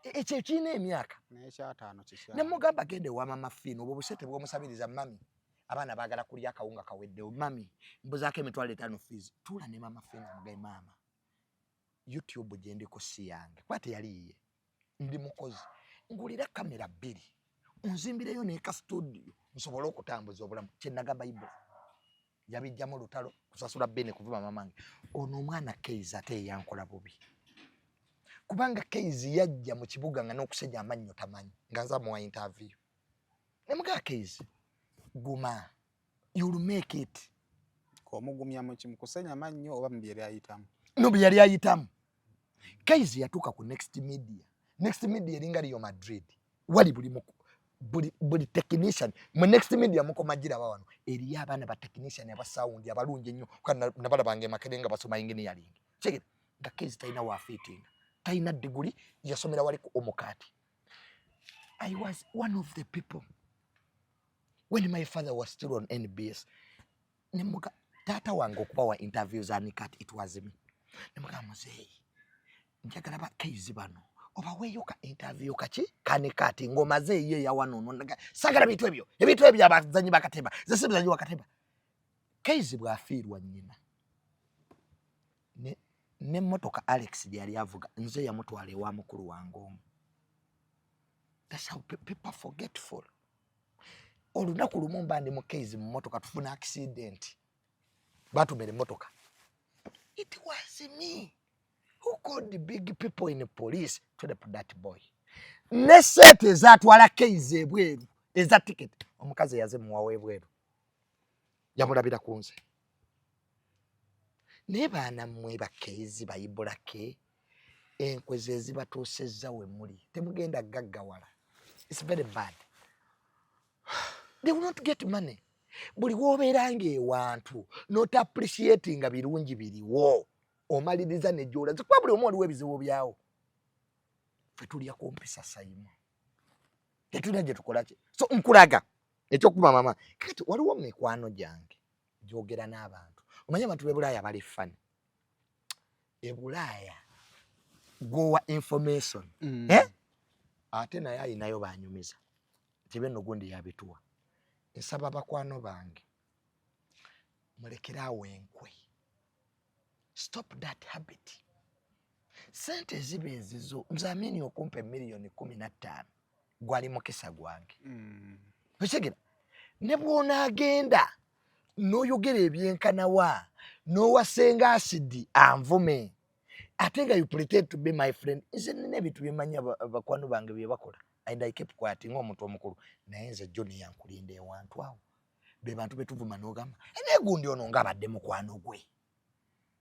ekyo kiina emyaka n'ekyataano kikya ne mugamba gende wa mama Fina obwo busete bw'omusabiriza mami abaana baagala kulya akawunga kaweddewo mami mbuzaako emitwalo 5 fees tuula ne mama Fina mugaye maama YouTube gye ndiko si yange kwate yali yiye ndi mukozi ngulira kamera 2 onzimbireyo n'eka studio nsobola okutambuza obulamu kye nagamba Ibula yabijjamu lutalo kusasula bene kuvuma mamange ono omwana Keiza ate yankola bubi kubanga Keizi yajja mu kibuga nga n'okusenya amannyo tamanyi nga nza mu interview ne muga Keizi guma you'll make it omugumya mu kimukusenya mannyo oba mu bye ayitamu no bye yali ayitamu Kaizi yatuuka ku Next Media eringa Rio Madrid wali buli technician mu Next Media mukoma giraba wano eriyo abaana ba technician aba sound abalungi nnyo kana nabala bange makerenga basoma engineering check it nga Kaizi talina wa fitting talina degree yasomera wali ku omukati. I was one of the people when my father was still on NBS nemuka tata wange okubawa interviews anikati it was me nemuka muzeyi njagala ba Kaizi bano oba weyoka interview kachi kanikati ngoma ze ye ya wano sagala bitu ebyo abazanyi bakateba zesibizanyi bakateba Kaizi bwafiirwa nyina ne motoka Alex yali avuga nze ya mutwale wa mukuru wange. That's how people forgetful. Olunaku lumu mbandi mu Kaizi mu motoka tufuna accident batumere motoka. It was me who called the big people in the police to the that boy. Nesete zatwala Kaizi ebweru eza ticket omukazi yaze muwawe ebweru yamulabira kunze ne baana mmwe ba Kaizi bayibulake enkweze ezibatuusezza we muli temugenda gaggawala. It's very bad. They will not get money. Buli wobeeranga ewantu not appreciating birungi biriwo omaliriza ne jola zikuba buli omu waliwo ebizibu byawo ffe tulya kumpisa sayimu tetulina gye tukolaki so nkulaga ekyokuba mama kati waliwo mikwano gyange gyogera n'abantu omanye abantu b'Ebulaaya bali fani Ebulaaya gowa information ate naye ayinayo banyumiza tibeno gundi yabituwa nsaba bakwano bange mulekerawo enkwe. Stop that habit. Sente zibe ezizo nzamini okumpe milioni 15 gwali mukisa gwange okitegera ne bwona agenda n'oyogera ebyenkanawa n'owasenga asidi anvume ate nga you pretend to be my friend nze nina ebintu byemanya bakwano bange bye bakola and I kept quiet ng'omuntu omukulu naye nze John yankulinda ewantu awo be bantu betuvuma n'ogamba ene gundi ono ng'abadde mukwano gwe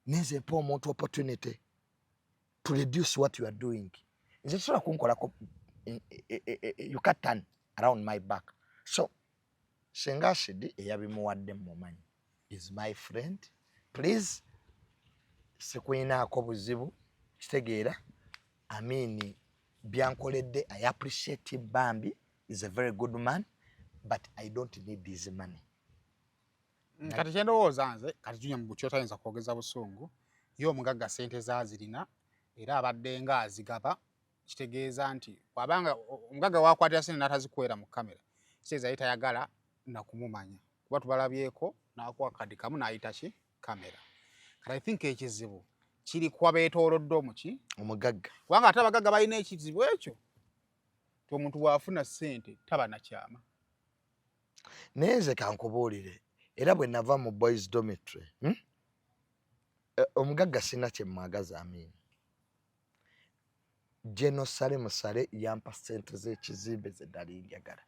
nze mpa omuntu opportunity to reduce what you are doing. Nze sola kunkolako you can't turn around my back. So senga asidi eyabimuwadde mumanyi is my friend. Please sekwinaako buzibu kitegeera amini byankoledde I appreciate him Bambi is a very good man but I don't need his money. Kati kyendowooza nze kati tunya mu bukyota yinza kwogeza busungu yo omugagga sente zaazirina era abadde nga azigaba kitegeeza nti wabanga omugagga wakwatira sente n'atazikwera mu kamera kitegeeza ye tayagala nakumumanya kuba tubalabyeko n'akuwa kadi kamu n'ayita ki kamera. Kati I think ekizibu kiri kuba beetoolodde omuki omugagga kubanga ate abagagga balina ekizibu ekyo ti omuntu bw'afuna ssente taba na kyama. Naye nze kankubuulire era bwe nava mu boys dormitory omugagga sina kye mwagaza amini Genosale musale yampa ssente z'ekizimbe ze ddali njagala.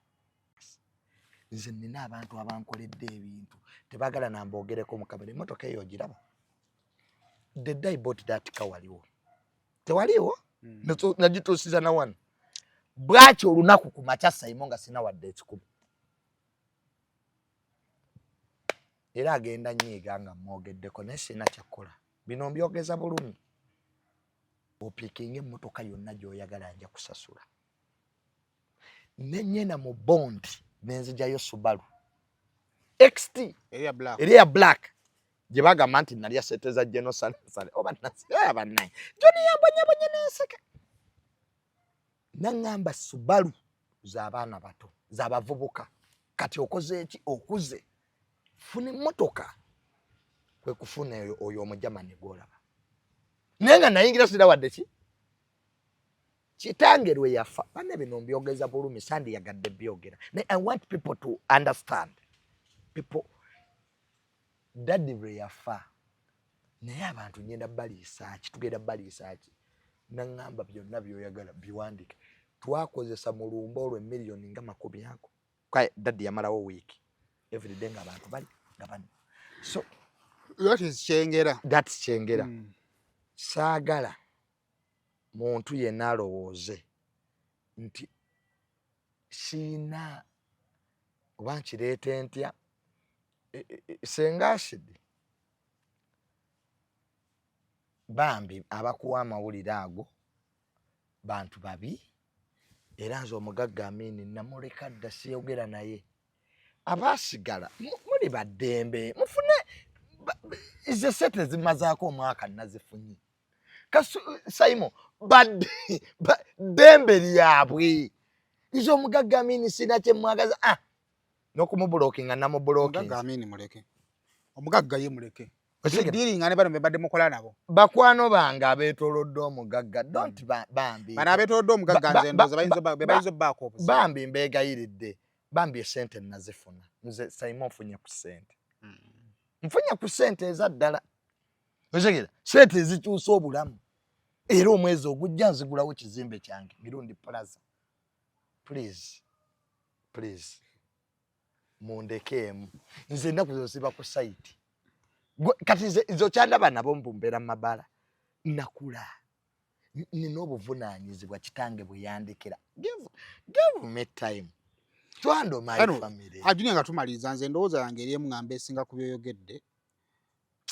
Nze nina abantu abankoledde ebintu tebagala nambogereko mu kamera emmotoka eyo ogiraba the day I bought that car waliwo tewaliwo nagituusiza na wano bwaki olunaku ku makya sayimo nga sina wadde ekikubu era agenda nyiiga nga mwogeddeko naye sina kyakkola bino mbyogeza bulungi opikinga emmotoka yonna gy'oyagala nja kusasula nenyena mu bondi nenzigyayo Subaru XT eriya black gye bagamba nti nalya sente za Genosale oba bannaye John yambonyabonye n'enseka naŋŋamba Subaru z'abaana bato z'abavubuka kati okoze eki okuze funa emmotoka kwe kufuna oyo omujamani gw'olaba naye nga nayingira sira wadde ki kitange lwe yafa banne bino mbyogeza bulumi sandi yagadde byogera naye I want people to understand people daddy lwe yafa naye abantu ngenda baliisaaki tugenda baliisaaki naŋŋamba byonna byoyagala biwandike twakozesa mu lumba olwo emiliyoni nga 20 kwa daddy yamalawo wiiki everyday nga abantu bali nga bano so That is Kyengera. That's Kyengera. Saagala muntu yenna alowooze nti siina oba nkireeta ntya senga asidi bambi abakuwa amawulire ago bantu babi era nze omugagga Amini namuleka dda siyogera naye abaasigala muli baddembe mufune ize sente zimazaako omwaka nazifunye Simon dembe lyabwe izo omugagga Amini sina kye mwagaza n'okumubulokinga namubulokinga omugagga Amini muleke omugagga ye muleke dealinga ne bano mbadde mukola nabo bakwano bange abeetolodde omugagga don't bambi bana abeetolodde omugagga nze ndoza bayinza baako bambi mbeegayiridde bambi esente nazifuna nze Simon mfunye ku sente mfunye ku sente ezaddala otegera sente ezikyusa obulamu era omwezi ogujja nzigulawo kizimbe kyange Mirundi Plaza please mundekeemu nze ennaku zosiba ku site kati izo kyandaba nabo mbumbeera mu mabaala nakula nina obuvunaanyizibwa kitange bwe yandikira give me time to handle my family ajuni nga tumaliza nze ndowooza yange eri emu ngamba esinga ku byoyogedde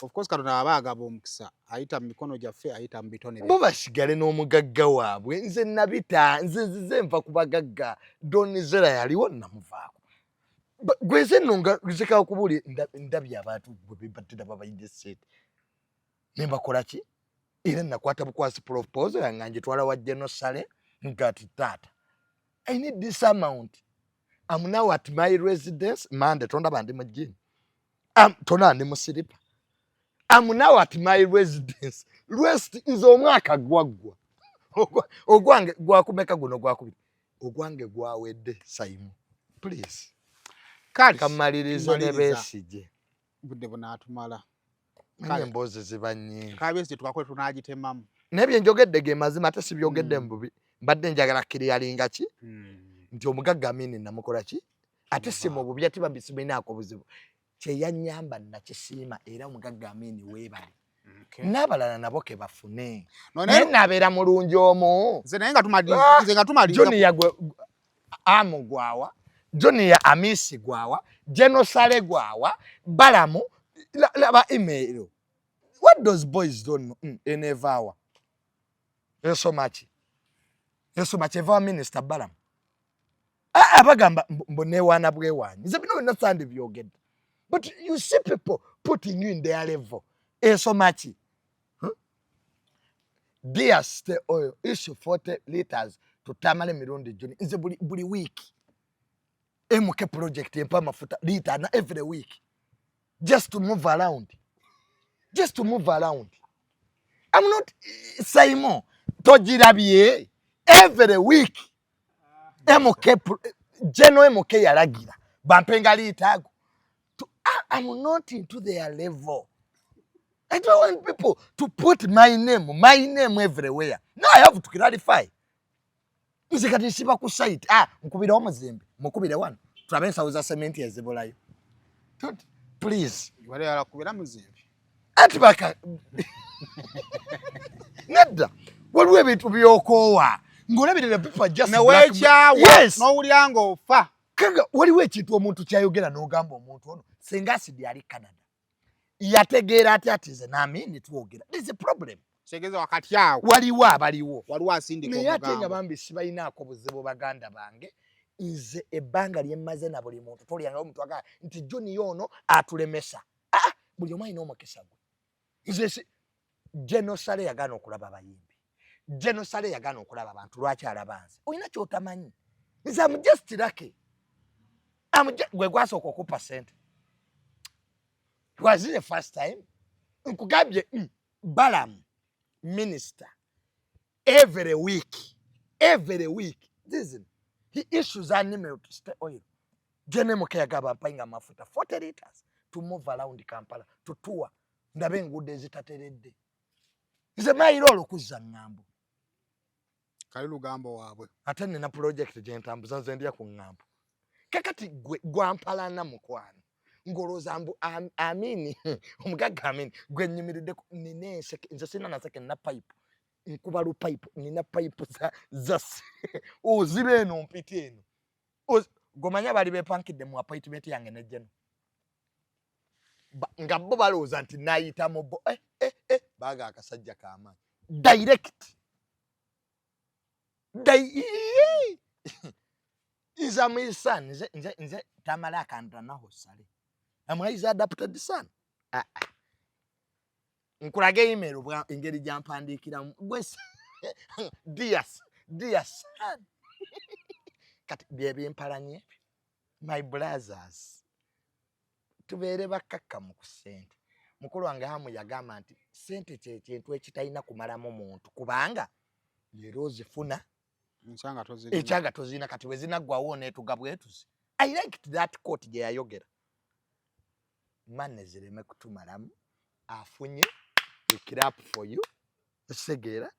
of course Katonda abaagaba omukisa ayita mu mikono gyaffe ayita mu bitone bo basigale n'omugagga waabwe nze nabita nze nva ku bagagga Donizera yaliwo namuvaako gweze nonga zikawo kubuli ndabya abantu bwe bibatira babayinde sete nemba kolaki era nakwata bukwasi proposal yanganje twala wa Genosale ngati tata I need this amount. I'm now at my residence mande tonda bandi mujini tona ndi musiripa I'm now at my residence rest is omwaka gwagwa ogwange gwakumeka guno gwakubiri ogwange gwawedde Simon please kali kamalirize ne Besigye budde bonatumala kale mbozi zibanye kabese twakwe tunagitemamu nebye njogedde ge mazima ate sibyogedde mbubi mbadde njagala kiri yalinga ki nti omugagga Amini namukola ki ate simu bubi ati babisibina akobuzibu kye yanyamba nakisiima era omugagga Amini weebali n'abalala nabo ke bafune naye nabeera mulungi omu nze naye nga tumaliza Johnny yagwe amugwawa Johnny ya Amisi gwawa Genosale gwawa Balamu laba email what those boys don't know in Evawa so much Eva Minister Balamu abagamba mbonewana bwewanyi nze bino nasande byogedde but you see people putting you in their level so much dear stay oil issue 40 liters to tamale mirundi Johnny nze buli week MK project empa mafuta liter na every week just to move around I'm not Simon tojirabye every week MK General MK yalagira bampenga litago I'm not into their level. I don't want people to put my name everywhere. No, I have to clarify. Nzikati siba ku site mukubira omuzimbe mukubire wano turabensa uza cement yazibolayo please wale ala kubira muzimbe ati baka nedda waliwo ebintu byokowa ngolabirira people just yes no ulyango ofa kaga waliwo ekintu omuntu kyayogera n'ogamba omuntu ono senga asidi ali Canada yategeera ati ze Amini twogera there's a problem segeza wakati yao waliwo asindika omugambo naye ate nga bambi sibayinaako buzibu baganda bange nze ebbanga lyemmaze na buli muntu tolyanga omuntu agala nti Johnny yono atulemesa buli omu alina omukisa gwe nze Genosale yagaana okulaba abayimbi Genosale yagaana okulaba abantu lwaki alabanze olina kyotamanyi nze am just lucky gwe gwasooka okupa sente was it the first time nkugambye Balamu minister every week listen he issues an email to State Oil Johnny MK yagaba mpayinga mafuta 40 liters to move around Kampala to tour ndabe enguudo ezitateredde nze mayiro okuzza ngambo kali lugambo waabwe ate nina project gye ntambuza nze ndya ku ngambo kakati gwampalana mukwano ngoloza mbu amini omugagga amini gwe nyimiridde ninese nze sina naseke na pipe nkuba lu pipe nina pipe za ozibe eno mpite eno gomanya bali bepankidde mu appointment yange nejjeno nga bo balooza nti nayita mu bo baga akasajja kama direct Isa my son nze tamala akanda naho sale am is adapted son nkulage email bwa engeri jampandikira gwese dear son kati bye mpalanye my brothers tubeere bakakka mu kusente mukulu wange hamu yagamba nti sente kye kintu ekitayina kumalamu muntu kubanga lero zifuna ekyanga tozina kati wezina gwawo netugabwetuzi I liked that quote gye yayogera manne zireme kutumalamu afunye a clap for you segera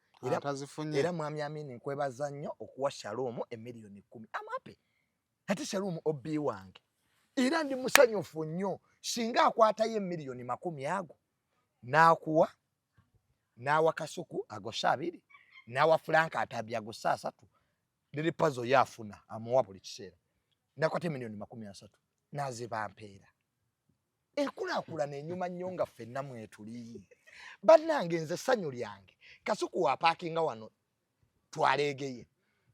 era mwami amini nkwebaza nnyo okuwa Shalom $1,010,000 I'm happy ati Shalom obi wange era ndi musanyufu nnyo singa akwata ye $1,10,000 ago nakuwa nawa Kasuku ago 2 nawa Frank atabya go 3 liri puzzle yafuna amuwa buli kiseera nakwata $1,30,000 naziba mpeera ekula nenyuma nnyo nga ffenna mwetuli bannange nze ssanyu lyange Kasuku wa parkinga wano twalegeye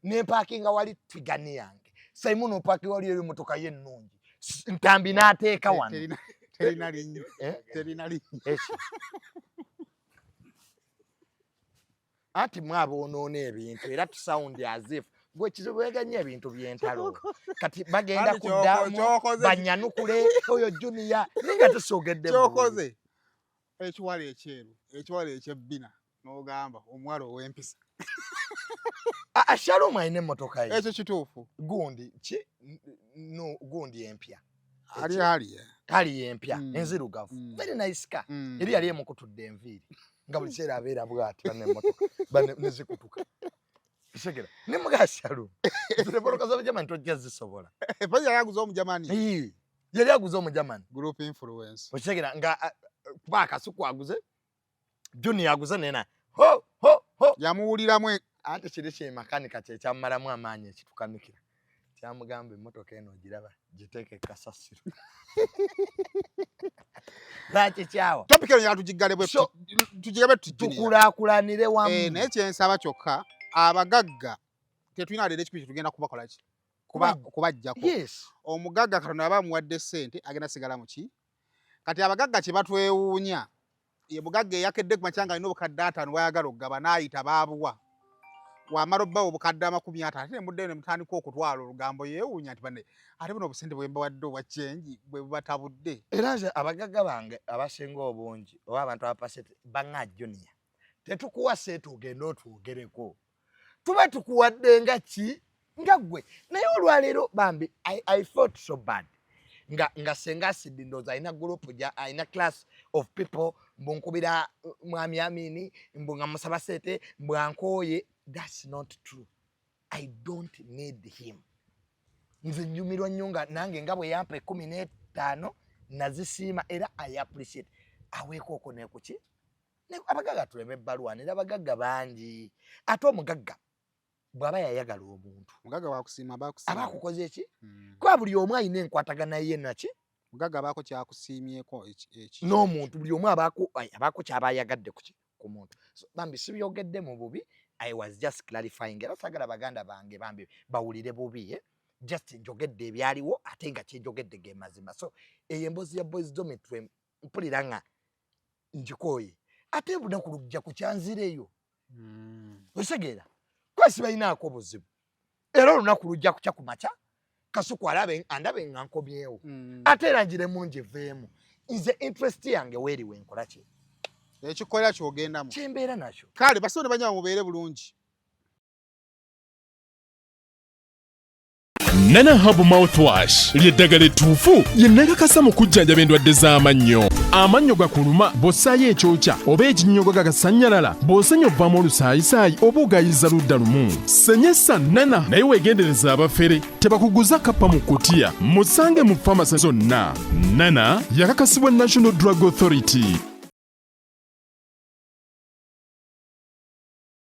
ne parkinga wali twigani yange Simon opaki wali eri motoka ye nnungi ntambi nateeka wano terina linyo ati mwabo onoona ebintu era tusound as if gwe kizibweganye ebintu byentalo kati bagenda kuddamu banyanukule oyo junior ninga tusogedde kyokoze ekiwala ekyeru ekiwala ekyebbina n'ogamba omwalo ow'empisa Shalom ayina emmotoka ye ekyo kituufu gundi no gundi empya ali empya enzirugavu very nice car eri yali emukutudde enviiri nga buli kiseera abeera bw'ati n'emmotoka nezikutuka segera ne muga Shalom zireboroka z'abajamani tojja zisobola epazi yaguza omujamani yali aguza omujamani group influence osegera nga kuba Kasuku aguze junior aguze nena yamuwuliramu ate kiri kye makanika kye kyamalamu amaanyi ekitukanikira kyamugamba emmotoka eno giraba giteeke kasasiro laki kyawa topika eno yatugigale bwe tugigabe tukulaakulanire wamu naye kyensaba kyokka abagagga tetulina leero ekikulu tugenda kubakola ki kubajjako omugagga Katonda aba amuwadde ssente agenda sigala mu ki kati abagagga kye batwewuunya ye mugagga eyakedde ku makyanga alina obukadde 5 bwayagala okugaba n'ayita baabuwa wamala obbawo obukadde 50 ate nemuddeyo ne mutandika okutwala olugambo yeewuunya nti banne ate buno obusente bwe mbawadde obwa kyenji bwe bubatabudde era nze abagagga bange abasinga obungi oba abantu abapasete baŋŋa junior tetukuwa sente ogenda otwogereko tuba tukuwadde nga ki nga ggwe naye olwaleero bambi I felt so bad nga senga asidi ndoza ina group ina class of people mbunkubira mwami amini mbunga musaba sete mbwankoye that's not true I don't need him nze nyumirwa nyunga nange ngabwe yampa 15 nazisima era I appreciate aweko okone kuki ne abagagga tuleme balwa ne abagagga bangi ate omugagga bwaba yayagala omuntu mugagga wakusima abakukoze eki kwa buli omu ayina enkwatagana ye naki mugagga abako kyakusiimyeko eki n'omuntu buli omu abako kyabayagadde ku muntu bambi sibyogedde mu bubi I was just clarifying era sagala baganda bange bambi bawulire bubi just njogedde ebyaliwo ate nga kyenjogedde ge mazima so embozi ya boys dormitory mpulira nga njikoye ate bunaku lujja ku kyanzireyo osegeera kwesi balinaako obuzibu era olunaku lujja kukya ku makya Kasuku andabe nga nkomyewo ate era njiremu njiveemu nze interest yange weeriwe nkola ki ekikolera kyogendamu kyembeera nakyo kale basonde banyama mubeere bulungi Nana Hub Mouthwash ly'eddagala ettuufu lye nnakakasa mu kujjanjaba endwadde z'amannyo. Amannyo gakuluma bw'ossaayo ekyokya oba ekinyonyogo gagasanyalala bw'osenya ovaamu olusaayisaayi oba ogayiza ludda lumu. Senyesa Nana naye weegendereza abafere tebakuguza kappa mu kkutiya musange mu famasi zonna. Nana yakakasibwa National Drug Authority.